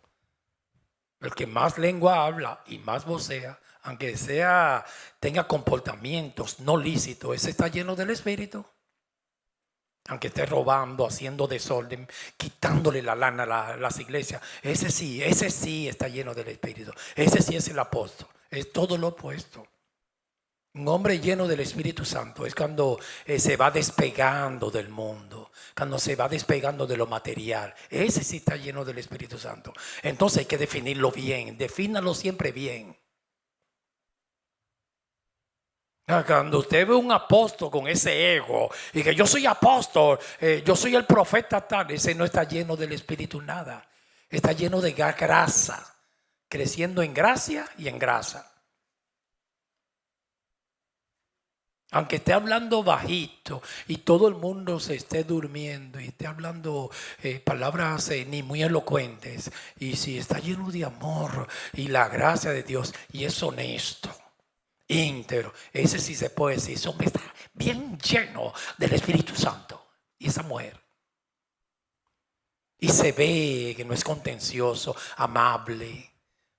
El que más lengua habla y más vocea, aunque tenga comportamientos no lícitos, ese está lleno del Espíritu. Aunque esté robando, haciendo desorden, quitándole la lana a las iglesias, ese sí está lleno del Espíritu. Ese sí es el apóstol. Es todo lo opuesto. Un hombre lleno del Espíritu Santo es cuando se va despegando del mundo, cuando se va despegando de lo material. Ese sí está lleno del Espíritu Santo. Entonces hay que definirlo bien, defínalo siempre bien. Cuando usted ve un apóstol con ese ego y que yo soy apóstol, yo soy el profeta tal, ese no está lleno del Espíritu nada. Está lleno de grasa, creciendo en gracia y en grasa. Aunque esté hablando bajito y todo el mundo se esté durmiendo y esté hablando palabras ni muy elocuentes, y si está lleno de amor y la gracia de Dios y es honesto, íntegro, ese sí se puede decir, ese hombre está bien lleno del Espíritu Santo. Y esa mujer, y se ve que no es contencioso, amable.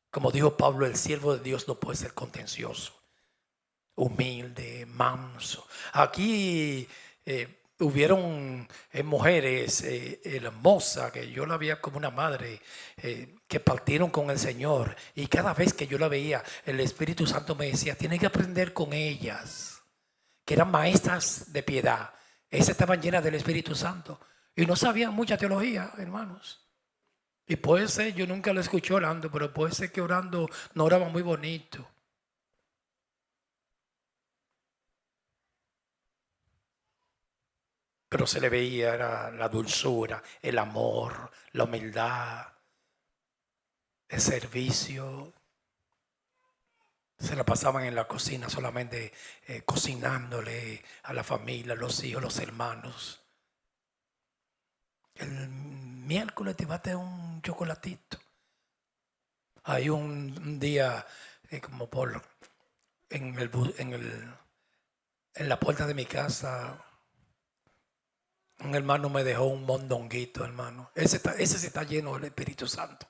Como dijo Pablo, el siervo de Dios no puede ser contencioso, humilde, manso. Aquí hubieron mujeres hermosas que yo la veía como una madre, que partieron con el Señor, y cada vez que yo la veía el Espíritu Santo me decía, tienes que aprender con ellas, que eran maestras de piedad. Esas estaban llenas del Espíritu Santo y no sabían mucha teología, hermanos. Y puede ser, yo nunca la escuché orando, pero puede ser que orando no oraba muy bonito. Pero se le veía era la dulzura, el amor, la humildad, el servicio. Se la pasaban en la cocina solamente cocinándole a la familia, a los hijos, los hermanos. El miércoles te bate un chocolatito. Hay un día como por en la puerta de mi casa, un hermano me dejó un mondonguito, hermano. Ese sí está lleno del Espíritu Santo.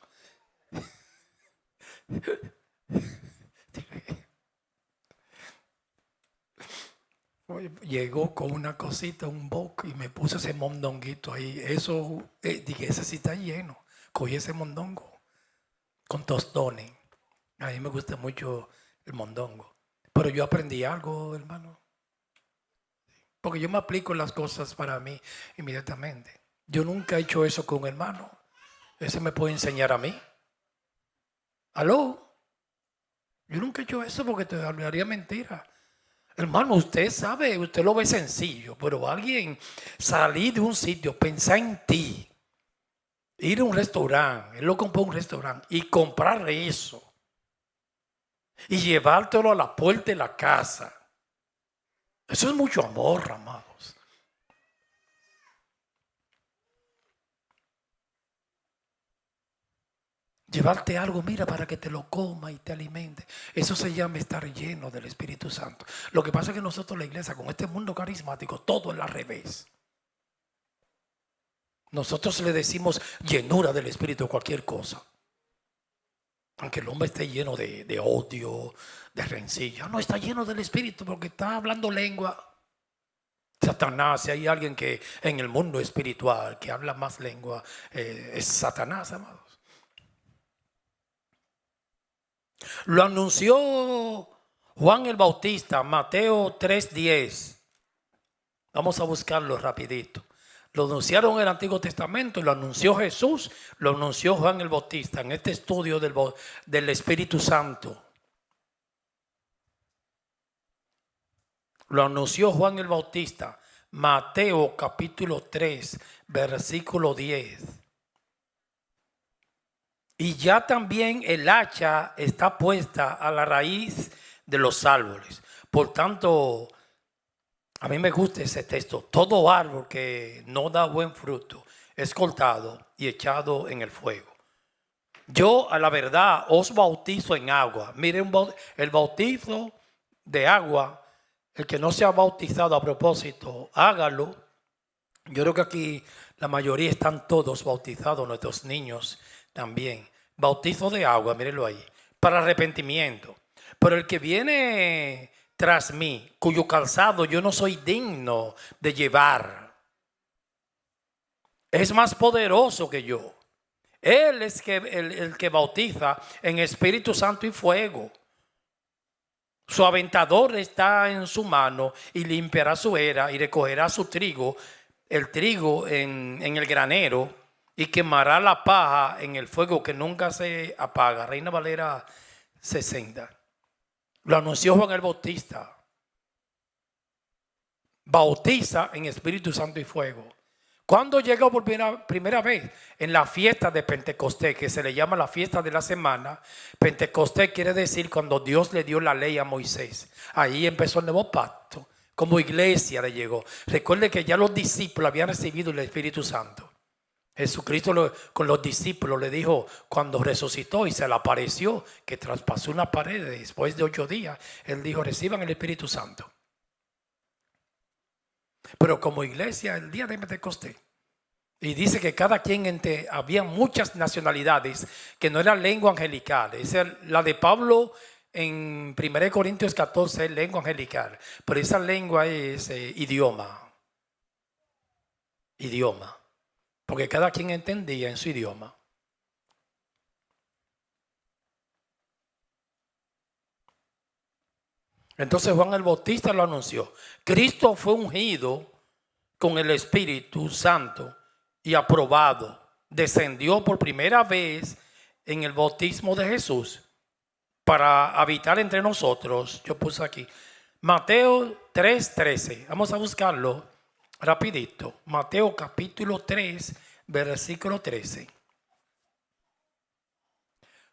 Llegó con una cosita, un boc, y me puso ese mondonguito ahí. Eso, dije, ese sí está lleno. Cogí ese mondongo con tostones. A mí me gusta mucho el mondongo. Pero yo aprendí algo, hermano. Porque yo me aplico las cosas para mí inmediatamente. Yo nunca he hecho eso con un hermano. Ese me puede enseñar a mí. ¿Aló? Yo nunca he hecho eso porque te hablaría mentira. Hermano, usted sabe, usted lo ve sencillo, pero alguien salir de un sitio, pensar en ti, ir a un restaurante, él lo compró un restaurante y comprar eso y llevártelo a la puerta de la casa. Eso es mucho amor, amados. Llevarte algo, mira, para que te lo coma y te alimente. Eso se llama estar lleno del Espíritu Santo. Lo que pasa es que nosotros, la iglesia, con este mundo carismático, todo es al revés. Nosotros le decimos llenura del Espíritu a cualquier cosa. Aunque el hombre esté lleno de odio, de rencilla, no está lleno del Espíritu porque está hablando lengua. Satanás, si hay alguien que en el mundo espiritual que habla más lengua, es Satanás, amados. Lo anunció Juan el Bautista, Mateo 3:10. Vamos a buscarlo rapidito. Lo anunciaron en el Antiguo Testamento, lo anunció Jesús, lo anunció Juan el Bautista en este estudio del Espíritu Santo. Lo anunció Juan el Bautista, Mateo capítulo 3, versículo 10. Y ya también el hacha está puesta a la raíz de los árboles. Por tanto, a mí me gusta ese texto. Todo árbol que no da buen fruto es cortado y echado en el fuego. Yo, a la verdad, os bautizo en agua. Miren, el bautizo de agua, el que no se ha bautizado a propósito, hágalo. Yo creo que aquí la mayoría están todos bautizados, nuestros niños también. Bautizo de agua, mírenlo ahí, para arrepentimiento. Pero el que viene tras mí, cuyo calzado yo no soy digno de llevar, es más poderoso que yo. Él es el que bautiza en Espíritu Santo y fuego. Su aventador está en su mano y limpiará su era y recogerá su trigo, el trigo en el granero, y quemará la paja en el fuego que nunca se apaga. Reina Valera 60. Lo anunció Juan el Bautista. Bautiza en Espíritu Santo y fuego. ¿Cuándo llegó por primera vez? En la fiesta de Pentecostés, que se le llama la fiesta de la semana. Pentecostés quiere decir cuando Dios le dio la ley a Moisés. Ahí empezó el nuevo pacto. Como iglesia le llegó. Recuerde que ya los discípulos habían recibido el Espíritu Santo. Jesucristo con los discípulos le dijo cuando resucitó y se le apareció, que traspasó una pared después de 8 días. Él dijo: reciban el Espíritu Santo. Pero como iglesia, el día de Pentecostés, y dice que cada quien había muchas nacionalidades, que no era lengua angelical. Esa, la de Pablo en 1 Corintios 14 es lengua angelical, pero esa lengua es idioma, porque cada quien entendía en su idioma. Entonces Juan el Bautista lo anunció. Cristo fue ungido con el Espíritu Santo y aprobado. Descendió por primera vez en el bautismo de Jesús para habitar entre nosotros. Yo puse aquí Mateo 3:13. Vamos a buscarlo rapidito. Mateo capítulo 3, versículo 13.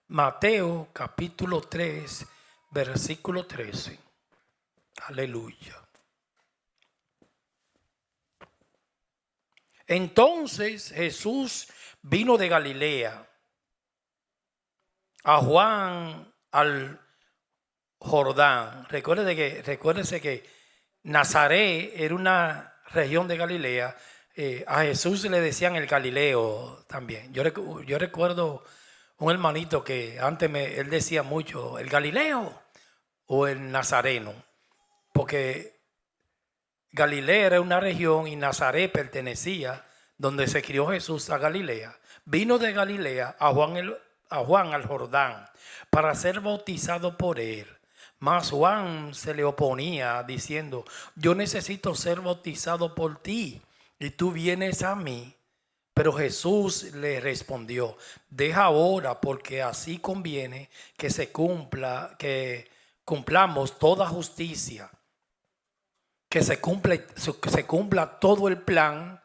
Mateo capítulo 3, versículo 13. Aleluya. Entonces Jesús vino de Galilea a Juan al Jordán. Recuérdese que Nazaret era una región de Galilea. A Jesús le decían el Galileo también. Yo recuerdo un hermanito que antes él decía mucho el Galileo o el Nazareno, porque Galilea era una región y Nazaret pertenecía, donde se crió Jesús, a Galilea. Vino de Galilea a Juan al Jordán para ser bautizado por él. Mas Juan se le oponía diciendo: yo necesito ser bautizado por ti y tú vienes a mí. Pero Jesús le respondió: deja ahora, porque así conviene que cumplamos toda justicia. Que se cumpla todo el plan,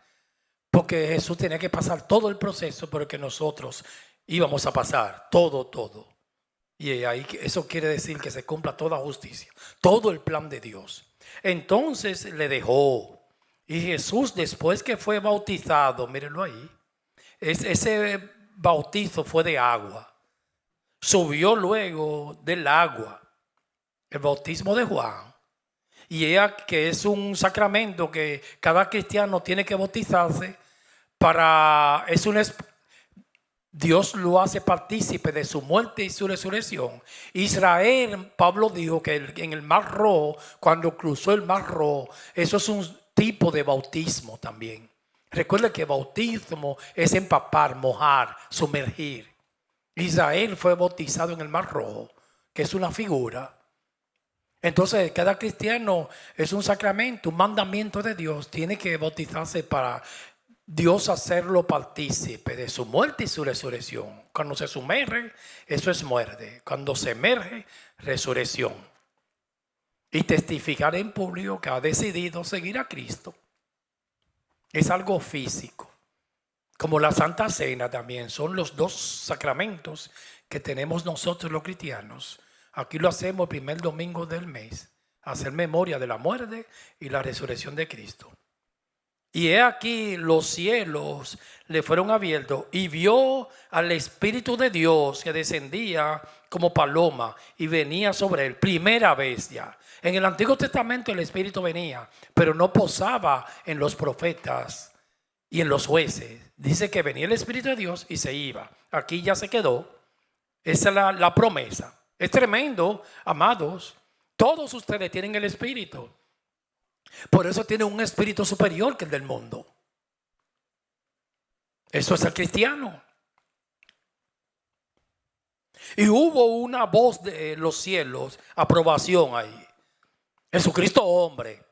porque Jesús tenía que pasar todo el proceso, pero que nosotros íbamos a pasar todo. Y ahí eso quiere decir que se cumpla toda justicia, todo el plan de Dios. Entonces le dejó. Y Jesús, después que fue bautizado, mírenlo ahí, ese bautizo fue de agua. Subió luego del agua, el bautismo de Juan. Y ella, que es un sacramento que cada cristiano tiene que bautizarse Dios lo hace partícipe de su muerte y su resurrección. Israel, Pablo dijo que en el Mar Rojo, cuando cruzó el Mar Rojo, eso es un tipo de bautismo también. Recuerde que bautismo es empapar, mojar, sumergir. Israel fue bautizado en el Mar Rojo, que es una figura. Entonces cada cristiano es un sacramento, un mandamiento de Dios. Tiene que bautizarse para Dios hacerlo partícipe de su muerte y su resurrección. Cuando se sumerge, eso es muerte. Cuando se emerge, resurrección. Y testificar en público que ha decidido seguir a Cristo. Es algo físico. Como la Santa Cena también. Son los dos sacramentos que tenemos nosotros los cristianos. Aquí lo hacemos el primer domingo del mes. Hacer memoria de la muerte y la resurrección de Cristo. Y he aquí los cielos le fueron abiertos y vio al Espíritu de Dios que descendía como paloma y venía sobre él. Primera vez ya. En el Antiguo Testamento el Espíritu venía, pero no posaba en los profetas y en los jueces. Dice que venía el Espíritu de Dios y se iba. Aquí ya se quedó. Esa es la promesa. Es tremendo, amados. Todos ustedes tienen el Espíritu. Por eso tienen un espíritu superior que el del mundo. Eso es el cristiano. Y hubo una voz de los cielos, aprobación ahí. Jesucristo hombre,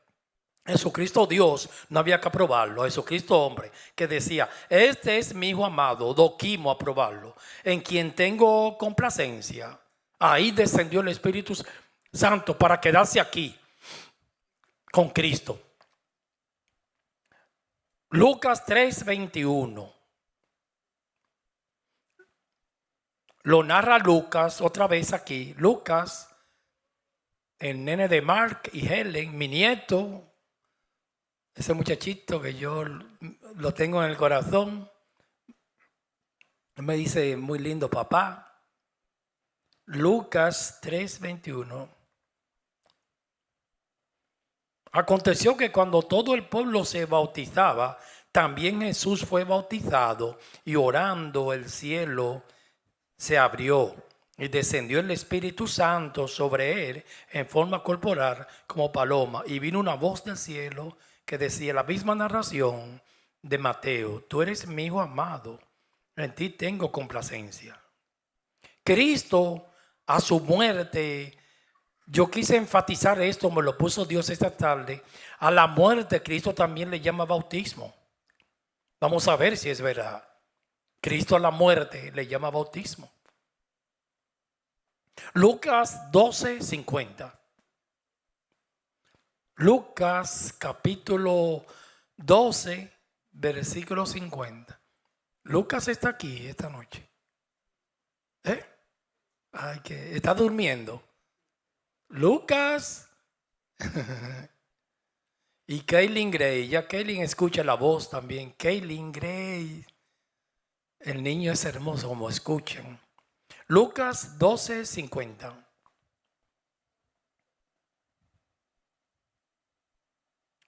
Jesucristo Dios, no había que aprobarlo. Jesucristo hombre, que decía, este es mi hijo amado, doquimo aprobarlo, en quien tengo complacencia. Ahí descendió el Espíritu Santo para quedarse aquí con Cristo. Lucas 3:21. Lo narra Lucas otra vez aquí. Lucas, el nene de Mark y Helen, mi nieto, ese muchachito que yo lo tengo en el corazón, me dice muy lindo papá. Lucas 3:21. Aconteció que cuando todo el pueblo se bautizaba, también Jesús fue bautizado, y orando el cielo se abrió y descendió el Espíritu Santo sobre él en forma corporal como paloma, y vino una voz del cielo que decía, la misma narración de Mateo, tú eres mi hijo amado, en ti tengo complacencia. Cristo a su muerte, yo quise enfatizar esto, me lo puso Dios esta tarde, a la muerte Cristo también le llama bautismo. Vamos a ver si es verdad. Cristo a la muerte le llama bautismo. Lucas 12:50. Lucas capítulo 12, versículo 50. Lucas está aquí esta noche. Ay, que está durmiendo. Lucas y Kaylin Gray. Ya Kaylin escucha la voz también. Kaylin Gray. El niño es hermoso como escuchan. Lucas 12:50.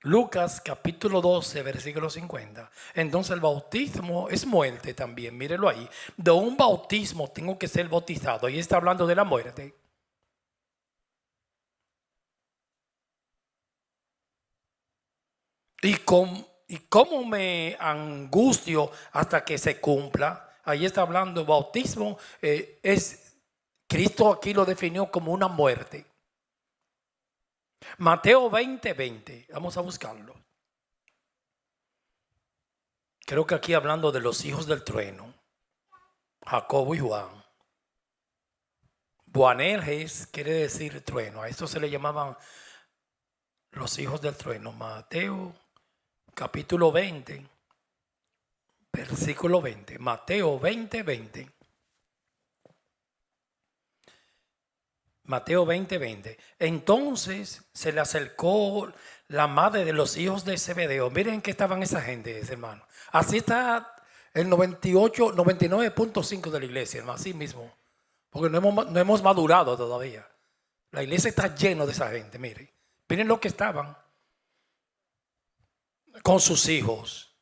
Lucas capítulo 12, versículo 50. Entonces el bautismo es muerte también, mírelo ahí. De un bautismo tengo que ser bautizado. Ahí está hablando de la muerte. Y cómo me angustio hasta que se cumpla. Ahí está hablando, bautismo es, Cristo aquí lo definió como una muerte. Mateo 20:20, vamos a buscarlo. Creo que aquí hablando de los hijos del trueno, Jacobo y Juan. Boanerges quiere decir trueno, a esto se le llamaban los hijos del trueno. Mateo capítulo 20, versículo 20. Mateo 20:20. Mateo 20:20. Entonces se le acercó la madre de los hijos de Zebedeo. Miren que estaban esa gente, hermano. Así está el 99.5 de la iglesia, hermano, así mismo. Porque no hemos madurado todavía. La iglesia está llena de esa gente, miren. Miren lo que estaban con sus hijos.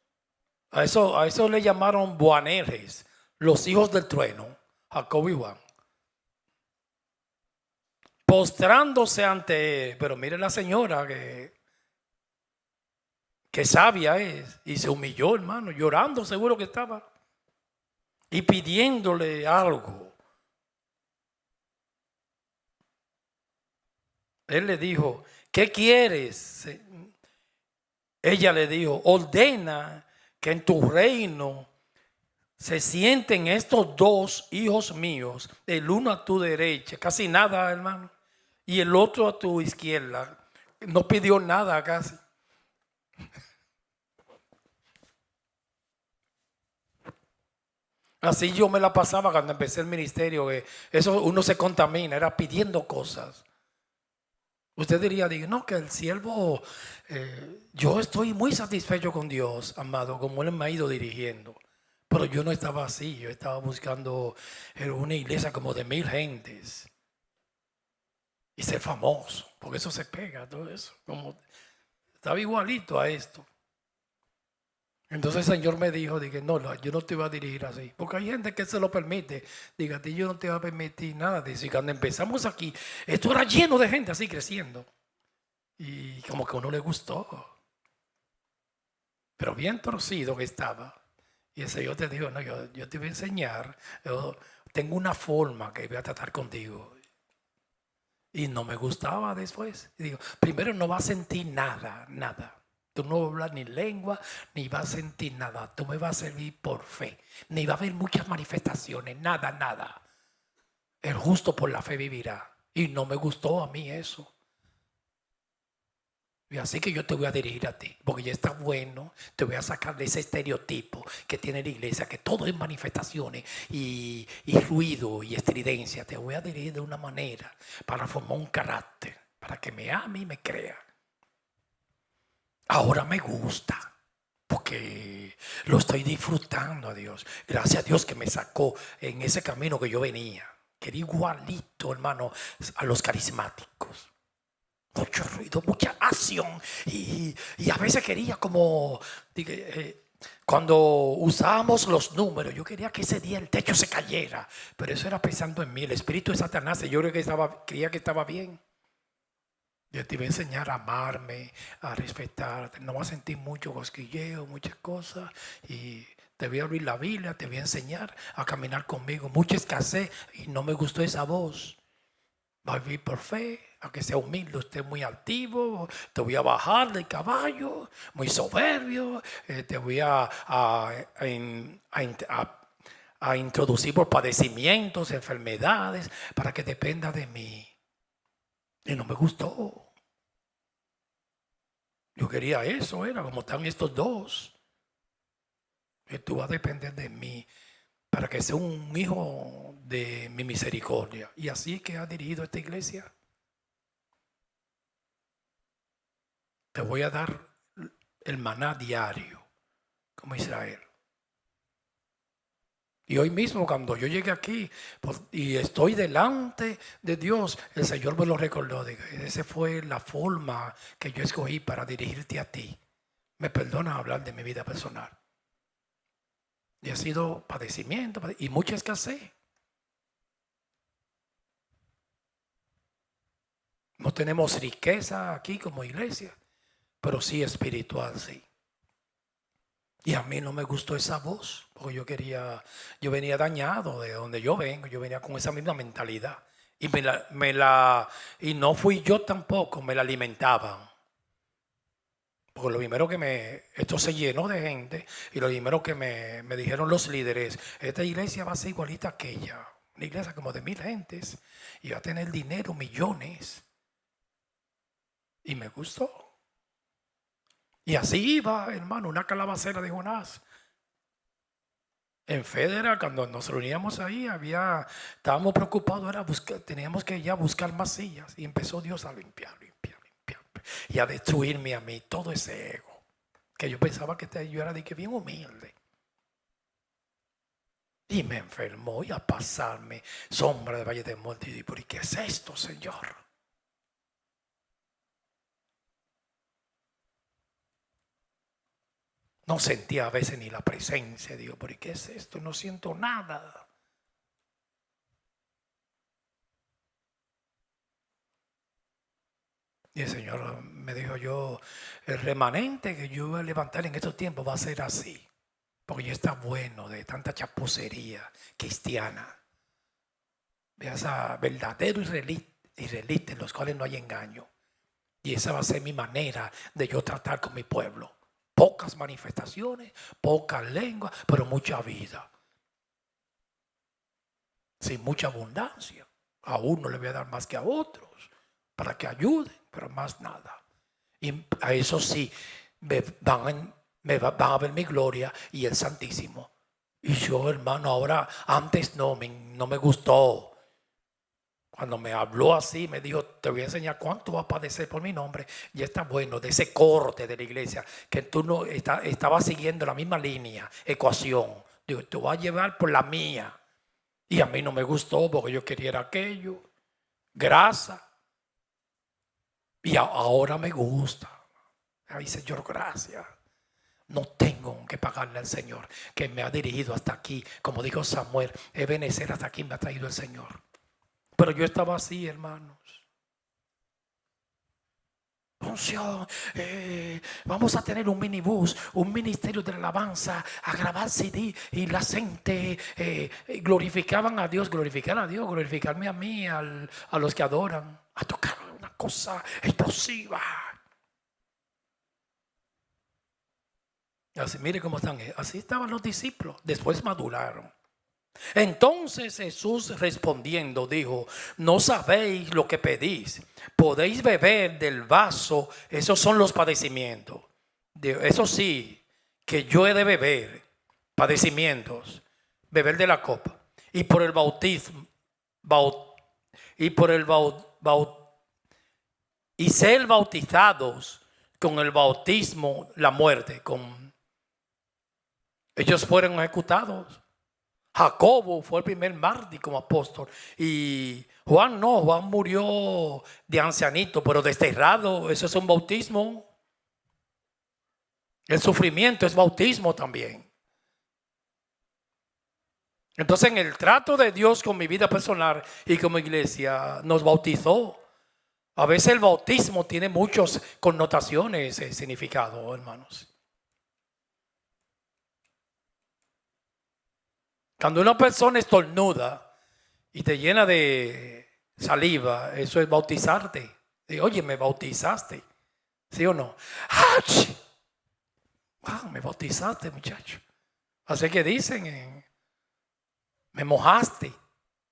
A eso le llamaron Boanerges, los hijos del trueno, Jacobo y Juan. Postrándose ante él. Pero mire la señora que sabia es. Y se humilló, hermano, llorando seguro que estaba. Y pidiéndole algo. Él le dijo, ¿qué quieres? Ella le dijo, ordena que en tu reino se sienten estos dos hijos míos, el uno a tu derecha, casi nada, hermano, y el otro a tu izquierda. No pidió nada casi. Así yo me la pasaba cuando empecé el ministerio, eso uno se contamina, era pidiendo cosas. Usted diría, no, que el siervo, yo estoy muy satisfecho con Dios, amado, como Él me ha ido dirigiendo. Pero yo no estaba así, yo estaba buscando una iglesia como de 1000 gentes. Y ser famoso, porque eso se pega, todo eso. Como, estaba igualito a esto. Entonces el Señor me dijo, no, yo no te voy a dirigir así. Porque hay gente que se lo permite. Diga, a ti yo no te voy a permitir nada de eso. Y cuando empezamos aquí, esto era lleno de gente así creciendo. Y como que a uno le gustó. Pero bien torcido que estaba. Y el Señor te dijo, no, yo te voy a enseñar, yo tengo una forma que voy a tratar contigo. Y no me gustaba después. Y digo, primero no vas a sentir nada, nada. Tú no vas a hablar ni lengua, ni vas a sentir nada. Tú me vas a servir por fe. Ni va a haber muchas manifestaciones, nada, nada. El justo por la fe vivirá. Y no me gustó a mí eso. Y así que yo te voy a dirigir a ti, porque ya está bueno. Te voy a sacar de ese estereotipo que tiene la iglesia, que todo es manifestaciones y ruido y estridencia. Te voy a dirigir de una manera para formar un carácter, para que me ame y me crea. Ahora me gusta, porque lo estoy disfrutando a Dios. Gracias a Dios que me sacó en ese camino que yo venía, que era igualito, hermano, a los carismáticos. Mucho ruido, mucha acción y a veces quería como cuando usábamos los números, yo quería que ese día el techo se cayera, pero eso era pensando en mí, el espíritu de Satanás. Yo creía que estaba bien. Yo te iba a enseñar a amarme, a respetarte, no vas a sentir mucho cosquilleo, muchas cosas, y te voy a abrir la Biblia, te voy a enseñar a caminar conmigo. Mucha escasez y no me gustó esa voz. Va a vivir por fe, aunque sea humilde, usted muy altivo, te voy a bajar del caballo, muy soberbio, te voy a introducir por padecimientos, enfermedades, para que dependa de mí. Y no me gustó. Yo quería eso, era como están estos dos. Que tú vas a depender de mí para que sea un hijo de mi misericordia. Y así que ha dirigido esta iglesia. Te voy a dar el maná diario, como Israel. Y hoy mismo cuando yo llegué aquí y estoy delante de Dios, el Señor me lo recordó. Esa fue la forma que yo escogí para dirigirte a ti. Me perdona hablar de mi vida personal. Y ha sido padecimiento y mucha escasez. No tenemos riqueza aquí como iglesia, pero sí espiritual, sí. Y a mí no me gustó esa voz, porque yo venía dañado de donde yo vengo, yo venía con esa misma mentalidad. Y y no fui yo tampoco, me la alimentaban. Porque lo primero esto se llenó de gente, y lo primero que me dijeron los líderes, esta iglesia va a ser igualita a aquella, una iglesia como de 1000 gentes, y va a tener dinero, millones. Y me gustó. Y así iba, hermano, una calabacera de Jonás. En Federa, cuando nos reuníamos ahí, estábamos preocupados, teníamos que ya buscar más sillas. Y empezó Dios a limpiar. Y a destruirme a mí todo ese ego. Que yo pensaba que yo era bien humilde. Y me enfermó y a pasarme sombra de valle de muerte. Y dije, ¿por qué es esto, Señor? No sentía a veces ni la presencia. Digo, ¿por qué es esto? No siento nada. Y el Señor me dijo, el remanente que yo voy a levantar en estos tiempos va a ser así. Porque ya está bueno de tanta chapucería cristiana. Esa verdadero israelita en los cuales no hay engaño. Y esa va a ser mi manera de yo tratar con mi pueblo. Pocas manifestaciones, pocas lenguas, pero mucha vida. Sin mucha abundancia. A uno le voy a dar más que a otros, para que ayuden, pero más nada. Y a eso sí, van a ver mi gloria y el Santísimo. Y yo, hermano, ahora, antes no me gustó. Cuando me habló así, me dijo, te voy a enseñar cuánto va a padecer por mi nombre. Y está bueno de ese corte de la iglesia, que tú no estabas siguiendo la misma línea, ecuación. Digo, te voy a llevar por la mía. Y a mí no me gustó porque yo quería aquello, grasa. Y ahora me gusta. Ay, Señor, gracias. No tengo que pagarle al Señor que me ha dirigido hasta aquí. Como dijo Samuel, Ebenezer, hasta aquí me ha traído el Señor. Pero yo estaba así, hermanos. unción, vamos a tener un minibús, un ministerio de alabanza, a grabar CD, y la gente glorificaban a Dios, glorificarme a mí, a los que adoran, a tocar una cosa explosiva. Así, mire cómo están, así estaban los discípulos, después maduraron. Entonces Jesús respondiendo dijo: no sabéis lo que pedís. Podéis beber del vaso. Esos son los padecimientos. Eso sí, que yo he de beber padecimientos, beber de la copa, y por el bautismo, y ser bautizados con el bautismo, la muerte. Ellos fueron ejecutados. Jacobo fue el primer mártir como apóstol, y Juan no, Juan murió de ancianito, pero desterrado. Eso es un bautismo. El sufrimiento es bautismo también. Entonces, en el trato de Dios con mi vida personal y como iglesia, nos bautizó. A veces el bautismo tiene muchas connotaciones, significado, hermanos. Cuando una persona estornuda y te llena de saliva, eso es bautizarte. Oye, me bautizaste. ¿Sí o no? ¡Ach! Wow, me bautizaste, muchacho. Así que dicen, me mojaste.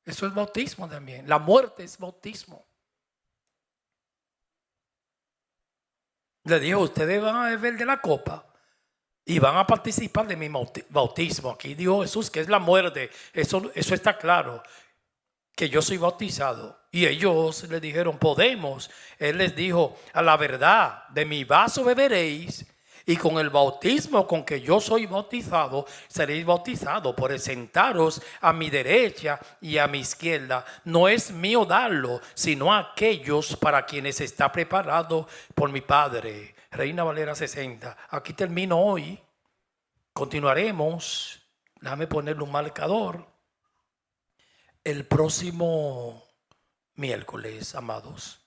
Eso es bautismo también. La muerte es bautismo. Le dijo: ustedes van a beber de la copa y van a participar de mi bautismo. Aquí dijo Jesús que es la muerte. Eso está claro, que yo soy bautizado. Y ellos le dijeron: podemos. Él les dijo: a la verdad, de mi vaso beberéis, y con el bautismo con que yo soy bautizado, seréis bautizados. Por sentaros a mi derecha y a mi izquierda. No es mío darlo, sino a aquellos para quienes está preparado por mi Padre. Reina Valera 60. Aquí termino hoy. Continuaremos. Déjame ponerle un marcador. El próximo miércoles, amados.